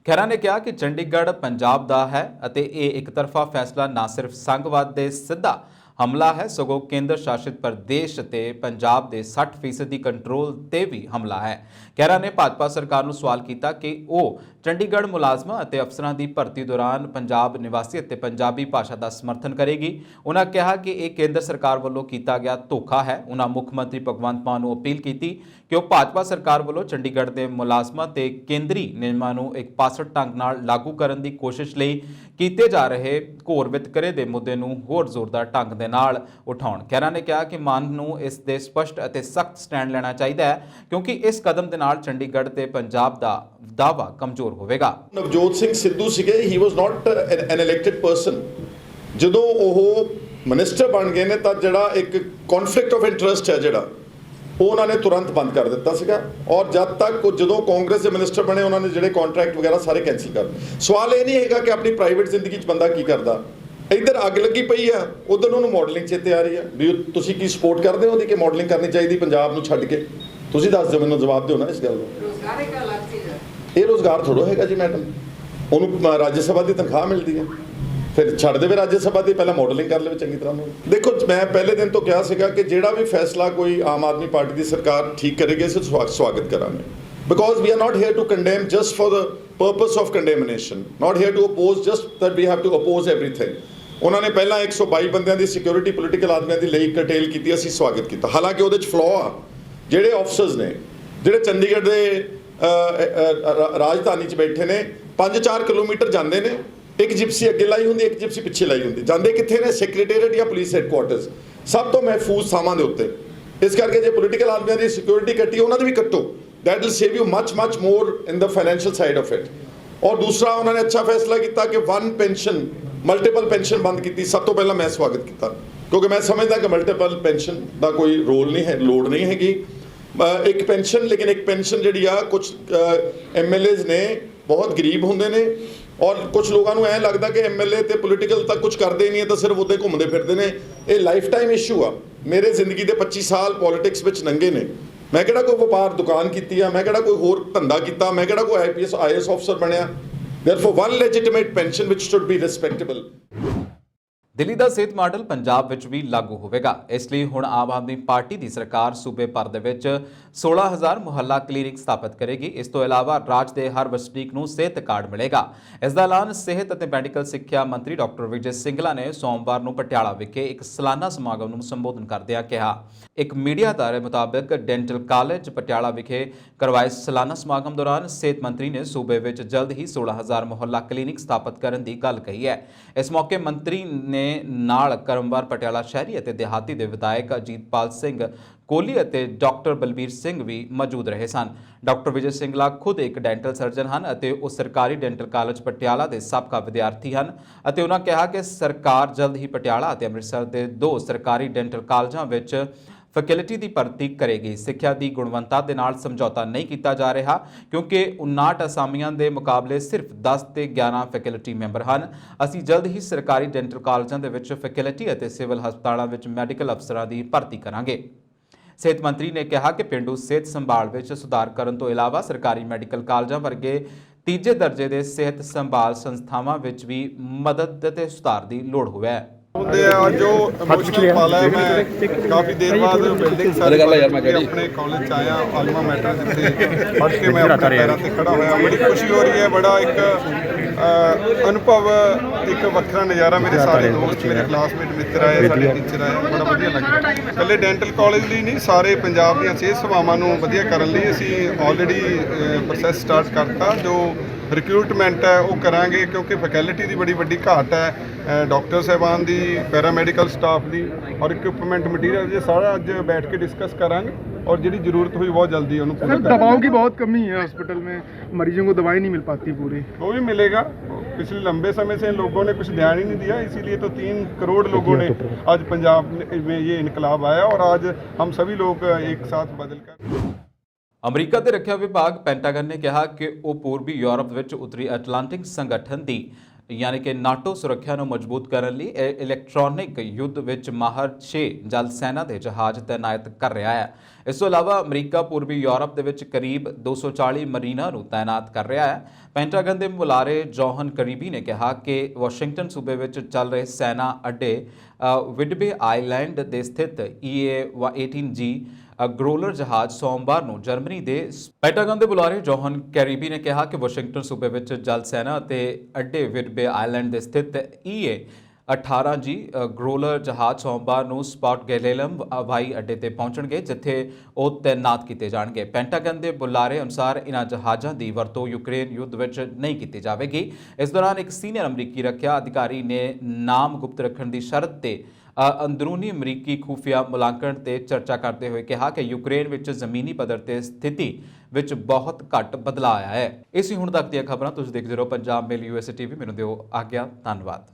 ਖਹਿਰਾ ਨੇ ਕਿਹਾ ਕਿ ਚੰਡੀਗੜ੍ਹ ਪੰਜਾਬ ਦਾ ਹੈ ਅਤੇ ਇਹ ਇੱਕ ਤਰਫਾ ਫੈਸਲਾ ਨਾ ਸਿਰਫ ਸੰਘਵਾਦ ਦੇ ਸਿੱਧਾ ਹਮਲਾ ਹੈ, ਸਗੋਂ ਕੇਂਦਰ ਸ਼ਾਸਿਤ ਪ੍ਰਦੇਸ਼ ਤੇ ਪੰਜਾਬ ਦੇ 60% ਕੰਟਰੋਲ ਤੇ ਵੀ ਹਮਲਾ ਹੈ। ਖਹਿਰਾ ਨੇ ਭਾਜਪਾ ਸਰਕਾਰ ਨੂੰ ਸਵਾਲ ਕੀਤਾ ਕਿ ਉਹ ਚੰਡੀਗੜ੍ਹ ਮੁਲਾਜ਼ਮਾਂ ਅਤੇ ਅਫਸਰਾਂ ਦੀ ਭਰਤੀ ਦੌਰਾਨ ਪੰਜਾਬ ਨਿਵਾਸੀ ਅਤੇ ਪੰਜਾਬੀ ਭਾਸ਼ਾ ਦਾ ਸਮਰਥਨ ਕਰੇਗੀ। ਉਹਨਾਂ ਕਿਹਾ ਕਿ ਇਹ ਕੇਂਦਰ ਸਰਕਾਰ ਵੱਲੋਂ ਕੀਤਾ ਗਿਆ ਧੋਖਾ ਹੈ। ਉਹਨਾਂ ਮੁੱਖ ਮੰਤਰੀ ਭਗਵੰਤ ਮਾਨ ਨੂੰ ਅਪੀਲ ਕੀਤੀ ਕਿ ਉਹ ਭਾਜਪਾ ਸਰਕਾਰ ਵੱਲੋਂ ਚੰਡੀਗੜ੍ਹ ਦੇ ਮੁਲਾਜ਼ਮਾਂ ਤੇ ਕੇਂਦਰੀ ਨਿਯਮਾਂ ਨੂੰ ਇੱਕ ਪਾਸੜ ਢੰਗ ਨਾਲ ਲਾਗੂ ਕਰਨ ਦੀ ਕੋਸ਼ਿਸ਼ ਲਈ ਕੀਤੇ ਜਾ ਰਹੇ ਘੋਰ ਵਿਤਕਰੇ ਦੇ ਮੁੱਦੇ ਨੂੰ ਹੋਰ ਜ਼ੋਰਦਾਰ ਢੰਗ ਦੇ ਨਾਲ ਉਠਾਉਣ। ਖਹਿਰਾ ਨੇ ਕਿਹਾ ਕਿ ਮਾਨ ਨੂੰ ਇਸ ਦੇ ਸਪਸ਼ਟ ਅਤੇ ਸਖਤ ਸਟੈਂਡ ਲੈਣਾ ਚਾਹੀਦਾ ਹੈ, ਕਿਉਂਕਿ ਇਸ ਕਦਮ ਦੇ ਨਾਲ ਚੰਡੀਗੜ੍ਹ ਤੇ ਪੰਜਾਬ ਦਾ ਦਾਅਵਾ ਕਮਜ਼ੋਰ ਹੋਵੇਗਾ। ਨਵਜੋਤ ਸਿੰਘ ਸਿੱਧੂ ਸੀਗੇ, ਹੀ ਵਾਸ ਨਾਟ ਐਨ ਇਲੈਕਟਿਡ ਪਰਸਨ। ਜਦੋਂ ਉਹ ਮਿਨਿਸਟਰ ਬਣ ਗਏ ਨੇ ਤਾਂ ਜਿਹੜਾ ਇੱਕ ਕਨਫਲਿਕਟ ਆਫ ਇੰਟਰਸਟ ਹੈ ਜਿਹੜਾ ਉਹ ਉਹਨਾਂ ਨੇ ਤੁਰੰਤ ਬੰਦ ਕਰ ਦਿੱਤਾ ਸੀਗਾ, ਔਰ ਜਦ ਤੱਕ ਜਦੋਂ ਕਾਂਗਰਸ ਦੇ ਮਿਨਿਸਟਰ ਬਣੇ ਉਹਨਾਂ ਨੇ ਜਿਹੜੇ ਕੰਟਰੈਕਟ ਵਗੈਰਾ ਸਾਰੇ ਕੈਂਸਲ ਕਰ ਦਿੱਤੇ। ਸਵਾਲ ਇਹ ਨਹੀਂ ਹੈਗਾ ਕਿ ਆਪਣੀ ਪ੍ਰਾਈਵੇਟ ਜ਼ਿੰਦਗੀ 'ਚ ਬੰਦਾ ਕੀ ਕਰਦਾ, ਇੱਧਰ ਅੱਗ ਲੱਗੀ ਪਈ ਆ, ਉਧਰ ਉਹਨੂੰ ਮਾਡਲਿੰਗ ਚੇਤੇ ਆ ਰਹੀ ਆ ਵੀ ਤੁਸੀਂ ਕੀ ਸਪੋਰਟ ਕਰਦੇ ਹੋ ਉਹਦੀ ਕਿ ਮਾਡਲਿੰਗ ਕਰਨੀ ਚਾਹੀਦੀ ਪੰਜਾਬ ਨੂੰ ਛੱਡ ਕੇ? ਤੁਸੀਂ ਦੱਸ ਦਿਓ, ਮੈਨੂੰ ਜਵਾਬ ਦਿਓ ਨਾ ਇਸ ਗੱਲ ਦਾ। ਇਹ ਰੋਜ਼ਗਾਰ ਥੋੜ੍ਹਾ ਹੈਗਾ ਜੀ ਮੈਡਮ, ਉਹਨੂੰ ਰਾਜ ਸਭਾ ਦੀ ਤਨਖਾਹ ਮਿਲਦੀ ਹੈ, ਫਿਰ ਛੱਡ ਦੇਵੇ ਰਾਜ ਸਭਾ ਦੀ, ਪਹਿਲਾਂ ਮਾਡਲਿੰਗ ਕਰ ਲਵੇ ਚੰਗੀ ਤਰ੍ਹਾਂ। ਦੇਖੋ, ਮੈਂ ਪਹਿਲੇ ਦਿਨ ਤੋਂ ਕਿਹਾ ਸੀਗਾ ਕਿ ਜਿਹੜਾ ਵੀ ਫੈਸਲਾ ਕੋਈ ਆਮ ਆਦਮੀ ਪਾਰਟੀ ਦੀ ਸਰਕਾਰ ਠੀਕ ਕਰੇਗੀ ਅਸੀਂ ਸਵਾਗਤ ਕਰਾਂਗੇ, because we are not here to condemn just for the purpose of condemnation, not here to oppose just that we have to oppose everything. ਉਹਨਾਂ ਨੇ ਪਹਿਲਾਂ 122 ਬੰਦਿਆਂ ਦੀ ਸਿਕਿਉਰਿਟੀ ਪੋਲੀਟੀਕਲ ਆਦਮੀਆਂ ਦੀ ਲਈ ਕਰਟੇਲ ਕੀਤੀ, ਅਸੀਂ ਸਵਾਗਤ ਕੀਤਾ। ਹਾਲਾਂਕਿ ਉਹਦੇ 'ਚ ਫਲੋ ਆ, ਜਿਹੜੇ ਆਫਸਰਸ ਨੇ ਜਿਹੜੇ ਚੰਡੀਗੜ੍ਹ ਦੇ ਰਾਜਧਾਨੀ 'ਚ ਬੈਠੇ ਨੇ 5-4 ਕਿਲੋਮੀਟਰ ਜਾਂਦੇ ਨੇ, ਇੱਕ ਜਿਪਸੀ ਅੱਗੇ ਲਾਈ ਹੁੰਦੀ, ਇੱਕ ਜਿਪਸੀ ਪਿੱਛੇ ਲਾਈ ਹੁੰਦੀ, ਜਾਂਦੇ ਕਿੱਥੇ ਨੇ? ਸੈਕਟਰੀਏਟ ਜਾਂ ਪੁਲਿਸ ਹੈਡਕੁਆਟਰਸ, ਸਭ ਤੋਂ ਮਹਿਫੂਜ਼ ਥਾਵਾਂ ਦੇ ਉੱਤੇ। ਇਸ ਕਰਕੇ ਜੇ ਪੋਲੀਟੀਕਲ ਆਦਮੀਆਂ ਦੀ ਸਿਕਿਉਰਿਟੀ ਕੱਟੀ, ਉਹਨਾਂ ਦੀ ਵੀ ਕੱਟੋ, that will save you much more in the financial side of it. ਔਰ ਦੂਸਰਾ, ਉਹਨਾਂ ਨੇ ਅੱਛਾ ਫੈਸਲਾ ਕੀਤਾ ਕਿ ਵਨ ਪੈਨਸ਼ਨ, ਮਲਟੀਪਲ ਪੈਨਸ਼ਨ ਬੰਦ ਕੀਤੀ। ਸਭ ਤੋਂ ਪਹਿਲਾਂ ਮੈਂ ਸਵਾਗਤ ਕੀਤਾ, ਕਿਉਂਕਿ ਮੈਂ ਸਮਝਦਾ ਕਿ ਮਲਟੀਪਲ ਪੈਨਸ਼ਨ ਦਾ ਕੋਈ ਰੋਲ ਨਹੀਂ ਹੈ, ਲੋੜ ਨਹੀਂ ਹੈਗੀ। ਇੱਕ ਪੈਨਸ਼ਨ, ਲੇਕਿਨ ਇੱਕ ਪੈਨਸ਼ਨ ਜਿਹੜੀ ਆ, ਕੁਝ MLAs ਨੇ ਬਹੁਤ ਗਰੀਬ ਹੁੰਦੇ ਨੇ, ਔਰ ਕੁਝ ਲੋਕਾਂ ਨੂੰ ਐਂ ਲੱਗਦਾ ਕਿ MLA ਤੇ ਪੋਲੀਟੀਕਲ ਤਾਂ ਕੁਝ ਕਰਦੇ ਨਹੀਂ ਹੈ, ਤਾਂ ਸਿਰਫ ਉੱਦੇ ਘੁੰਮਦੇ ਫਿਰਦੇ ਨੇ। ਇਹ ਲਾਈਫ ਟਾਈਮ ਇਸ਼ੂ ਆ। ਮੇਰੇ ਜ਼ਿੰਦਗੀ ਦੇ 25 ਸਾਲ ਪੋਲੀਟਿਕਸ ਵਿੱਚ ਲੰਘੇ ਨੇ। ਮੈਂ ਕਿਹੜਾ ਕੋਈ ਵਪਾਰ ਦੁਕਾਨ ਕੀਤੀ ਆ, ਮੈਂ ਕਿਹੜਾ ਕੋਈ ਹੋਰ ਧੰਦਾ ਕੀਤਾ, ਮੈਂ ਕਿਹੜਾ ਕੋਈ IPS IAS ਅਫਸਰ ਬਣਿਆ। Therefore, one legitimate pension which should be respectable. Delhi ਦਾ ਸਿਹਤ ਮਾਡਲ ਪੰਜਾਬ ਵਿੱਚ ਵੀ ਲਾਗੂ ਹੋਵੇਗਾ। ਇਸ ਲਈ ਹੁਣ ਆਮ ਆਦਮੀ ਪਾਰਟੀ ਦੀ ਸਰਕਾਰ ਸੂਬੇ ਭਰ ਦੇ ਵਿੱਚ 16,000 ਮੁਹੱਲਾ ਕਲੀਨਿਕ ਸਥਾਪਿਤ ਕਰੇਗੀ। ਇਸ ਤੋਂ ਇਲਾਵਾ ਰਾਜ ਦੇ ਹਰ ਵਸਨੀਕ ਨੂੰ ਸਿਹਤ ਕਾਰਡ ਮਿਲੇਗਾ। ਇਸ ਦਾ ਐਲਾਨ ਸਿਹਤ ਅਤੇ ਮੈਡੀਕਲ ਸਿੱਖਿਆ ਮੰਤਰੀ ਡਾਕਟਰ ਵਿਜੇ ਸਿੰਗਲਾ ਨੇ ਸੋਮਵਾਰ ਨੂੰ ਪਟਿਆਲਾ ਵਿਖੇ ਇੱਕ ਸਾਲਾਨਾ ਸਮਾਗਮ ਨੂੰ ਸੰਬੋਧਨ ਕਰਦਿਆਂ ਕਿਹਾ। ਇੱਕ ਮੀਡੀਆ ਅਦਾਰੇ ਮੁਤਾਬਕ ਡੈਂਟਲ ਕਾਲਜ ਪਟਿਆਲਾ ਵਿਖੇ ਕਰਵਾਏ ਸਾਲਾਨਾ ਸਮਾਗਮ ਦੌਰਾਨ ਸਿਹਤ ਮੰਤਰੀ ਨੇ ਸੂਬੇ ਵਿੱਚ ਜਲਦ ਹੀ 16,000 ਮੁਹੱਲਾ ਕਲੀਨਿਕ ਸਥਾਪਿਤ ਕਰਨ ਦੀ ਗੱਲ ਕਹੀ ਹੈ। ਇਸ ਮੌਕੇ ਮੰਤਰੀ ਨੇ ਨਾਲ ਕਰਮਵਾਰ ਪਟਿਆਲਾ ਸ਼ਹਿਰੀ ਅਤੇ ਦਿਹਾਤੀ ਦੇ ਵਿਧਾਇਕ ਅਜੀਤਪਾਲ ਸਿੰਘ ਕੋਹਲੀ ਅਤੇ ਡਾਕਟਰ ਬਲਬੀਰ ਸਿੰਘ ਵੀ ਮੌਜੂਦ ਰਹੇ ਸਨ। ਡਾਕਟਰ ਵਿਜੇ ਸਿੰਗਲਾ ਖੁਦ ਇੱਕ ਡੈਂਟਲ ਸਰਜਨ ਹਨ ਅਤੇ ਉਹ ਸਰਕਾਰੀ ਡੈਂਟਲ ਕਾਲਜ ਪਟਿਆਲਾ ਦੇ ਸਾਬਕਾ ਵਿਦਿਆਰਥੀ ਹਨ ਅਤੇ ਉਹਨਾਂ ਕਿਹਾ ਕਿ ਸਰਕਾਰ ਜਲਦ ਹੀ ਪਟਿਆਲਾ ਅਤੇ ਅੰਮ੍ਰਿਤਸਰ ਦੇ 2 ਸਰਕਾਰੀ ਡੈਂਟਲ ਕਾਲਜਾਂ ਵਿੱਚ ਫੈਕਲਟੀ ਦੀ ਭਰਤੀ ਕਰੇਗੀ। ਸਿੱਖਿਆ ਦੀ ਗੁਣਵੱਤਾ ਦੇ ਨਾਲ ਸਮਝੌਤਾ ਨਹੀਂ ਕੀਤਾ ਜਾ ਰਿਹਾ, ਕਿਉਂਕਿ 59 ਅਸਾਮੀਆਂ ਦੇ ਮੁਕਾਬਲੇ ਸਿਰਫ 10 ਤੇ 11 ਫੈਕਲਟੀ ਮੈਂਬਰ ਹਨ। ਅਸੀਂ ਜਲਦ ਹੀ ਸਰਕਾਰੀ ਡੈਂਟਲ ਕਾਲਜਾਂ ਦੇ ਵਿੱਚ ਫੈਕਲਟੀ ਅਤੇ ਸਿਵਲ ਹਸਪਤਾਲਾਂ ਵਿੱਚ ਮੈਡੀਕਲ ਅਫਸਰਾਂ ਦੀ ਭਰਤੀ ਕਰਾਂਗੇ। ਸਿਹਤ ਮੰਤਰੀ ਨੇ ਕਿਹਾ ਕਿ ਪੇਂਡੂ ਸਿਹਤ ਸੰਭਾਲ ਵਿੱਚ ਸੁਧਾਰ ਕਰਨ ਤੋਂ ਇਲਾਵਾ ਸਰਕਾਰੀ ਮੈਡੀਕਲ ਕਾਲਜਾਂ ਵਰਗੇ ਤੀਜੇ ਦਰਜੇ ਦੇ ਸਿਹਤ ਸੰਭਾਲ ਸੰਸਥਾਵਾਂ ਵਿੱਚ ਵੀ ਮਦਦ ਅਤੇ ਸੁਧਾਰ ਦੀ ਲੋੜ ਹੋਵੇ। ਹੁੰਦੇ ਆ ਜੋ ਇਮੋਸ਼ਨਲ ਪਲ ਹੈ। ਮੈਂ ਕਾਫੀ ਦੇਰ ਬਾਅਦ ਬਿਲਡਿੰਗ ਸਾਰੇ ਆਪਣੇ ਕਾਲਜ ਚ ਆਇਆ, ਆਲਮਾ ਮੈਟਰ ਜਿੱਥੇ ਪੜ੍ਹ ਕੇ ਮੈਂ ਆਪਣੇ ਪੈਰਾਂ ਤੇ ਖੜਾ ਹੋਇਆ। ਬੜੀ ਖੁਸ਼ੀ ਹੋ ਰਹੀ ਹੈ, ਬੜਾ ਇੱਕ ਅਨੁਭਵ, ਇੱਕ ਵੱਖਰਾ ਨਜ਼ਾਰਾ। ਮੇਰੇ ਸਾਰੇ ਦੋਸਤ, ਮੇਰੇ ਕਲਾਸਮੇਟ ਮਿੱਤਰ ਆਏ, ਸਾਡੇ ਟੀਚਰ ਆਏ, ਬੜਾ ਵਧੀਆ ਲੱਗਿਆ। ਇਕੱਲੇ ਡੈਂਟਲ ਕਾਲਜ ਲਈ ਨਹੀਂ, ਸਾਰੇ ਪੰਜਾਬ ਦੀਆਂ ਸਿਹਤ ਸੇਵਾਵਾਂ ਨੂੰ ਵਧੀਆ ਕਰਨ ਲਈ ਅਸੀਂ ਆਲਰੇਡੀ ਪ੍ਰੋਸੈਸ ਸਟਾਰਟ ਕਰਤਾ। ਜੋ ਰਿਕਰੂਟਮੈਂਟ ਹੈ ਉਹ ਕਰਾਂਗੇ, ਕਿਉਂਕਿ ਫੈਕਲਟੀ ਦੀ ਬੜੀ ਵੱਡੀ ਘਾਟ ਹੈ, ਡਾਕਟਰ ਸਾਹਿਬਾਨ ਦੀ, ਪੈਰਾਮੈਡੀਕਲ ਸਟਾਫ ਦੀ, ਔਰ ਇਕਵਿਪਮੈਂਟ ਮਟੀਰੀਅਲ। ये सारा आज बैठ के डिस्कस कराएंगे और जिहड़ी जरूरत हुई बहुत जल्दी उन्होंने पूरा करेंगे। दवाओं की बहुत कमी है हॉस्पिटल में, मरीजों को दवाई नहीं मिल पाती पूरी। वो भी मिलेगा। पिछले लंबे समय से इन लोगों ने कुछ ध्यान ही नहीं दिया, इसीलिए तो 3 करोड़ लोगों ने आज पंजाब में ये इनकलाब आया और आज हम सभी लोग एक साथ बदल कर। ਅਮਰੀਕਾ ਦੇ ਰੱਖਿਆ ਵਿਭਾਗ ਪੈਂਟਾਗਨ ਨੇ ਕਿਹਾ ਕਿ ਉਹ ਪੂਰਬੀ ਯੂਰਪ ਵਿੱਚ ਉੱਤਰੀ ਐਟਲਾਂਟਿਕ ਸੰਗਠਨ ਦੀ ਯਾਨੀ ਕਿ ਨਾਟੋ ਸੁਰੱਖਿਆ ਨੂੰ ਮਜ਼ਬੂਤ ਕਰਨ ਲਈ ਇਲੈਕਟ੍ਰੋਨਿਕ ਯੁੱਧ ਵਿੱਚ ਮਾਹਰ 6 ਜਲ ਸੈਨਾ ਦੇ ਜਹਾਜ਼ ਤੈਨਾਤ ਕਰ ਰਿਹਾ ਹੈ। ਇਸ ਤੋਂ ਇਲਾਵਾ ਅਮਰੀਕਾ ਪੂਰਬੀ ਯੂਰਪ ਦੇ ਵਿੱਚ ਕਰੀਬ 240 ਮਰੀਨਾਂ ਨੂੰ ਤੈਨਾਤ ਕਰ ਰਿਹਾ ਹੈ। ਪੈਂਟਾਗਨ ਦੇ ਬੁਲਾਰੇ ਜੋਹਨ ਕਰੀਬੀ ਨੇ ਕਿਹਾ ਕਿ ਵਾਸ਼ਿੰਗਟਨ ਸੂਬੇ ਵਿੱਚ ਚੱਲ ਰਹੇ ਸੈਨਾ ਅੱਡੇ ਵਿਡਬੇ ਆਈਲੈਂਡ ਦੇ ਸਥਿਤ EA-18G ਗਰੋਲਰ ਜਹਾਜ਼ ਸੋਮਵਾਰ ਨੂੰ ਜਰਮਨੀ ਦੇ ਪੈਂਟਾਗਨ ਦੇ ਬੁਲਾਰੇ ਜੋਹਨ ਕੈਰੀਬੀ ਨੇ ਕਿਹਾ ਕਿ ਵਾਸ਼ਿੰਗਟਨ ਸੂਬੇ ਵਿੱਚ ਜਲ ਸੈਨਾ ਅਤੇ ਅੱਡੇ ਵਿਡਬੇ ਆਈਲੈਂਡ ਦੇ ਸਥਿਤ 18 ਜੀ ਗਰੋਲਰ ਜਹਾਜ਼ ਸੋਮਵਾਰ ਨੂੰ ਸਪਾਟ ਗੈਲੇਲਮ ਹਵਾਈ ਅੱਡੇ ਤੇ ਪਹੁੰਚਣਗੇ, ਜਿੱਥੇ ਉਹ ਤੈਨਾਤ ਕੀਤੇ ਜਾਣਗੇ। ਪੈਂਟਾਗਨ ਦੇ ਬੁਲਾਰੇ ਅਨੁਸਾਰ ਇਨ੍ਹਾਂ ਜਹਾਜ਼ਾਂ ਦੀ ਵਰਤੋਂ ਯੂਕਰੇਨ ਯੁੱਧ ਵਿੱਚ ਨਹੀਂ ਕੀਤੀ ਜਾਵੇਗੀ। ਇਸ ਦੌਰਾਨ ਇੱਕ ਸੀਨੀਅਰ ਅਮਰੀਕੀ ਰੱਖਿਆ ਅਧਿਕਾਰੀ ਨੇ ਨਾਮ ਗੁਪਤ ਰੱਖਣ ਦੀ ਸ਼ਰਤ ਤੇ ਅੰਦਰੂਨੀ ਅਮਰੀਕੀ ਖੂਫੀਆ ਮੁਲਾਂਕਣ ਤੇ ਚਰਚਾ ਕਰਦੇ ਹੋਏ ਕਿਹਾ ਕਿ ਯੂਕਰੇਨ ਵਿੱਚ ਜ਼ਮੀਨੀ ਪੱਧਰ ਤੇ ਸਥਿਤੀ ਵਿੱਚ ਬਹੁਤ ਘੱਟ ਬਦਲਾਅ ਆਇਆ ਹੈ। ਇਹ ਸੀ ਹੁਣ ਤੱਕ ਦੀਆਂ ਖਬਰਾਂ। ਤੁਸੀਂ ਦੇਖਦੇ ਰਹੋ ਪੰਜਾਬ ਮੇਲ USA TV। ਮੈਨੂੰ ਦਿਓ ਆਗਿਆ। ਧੰਨਵਾਦ।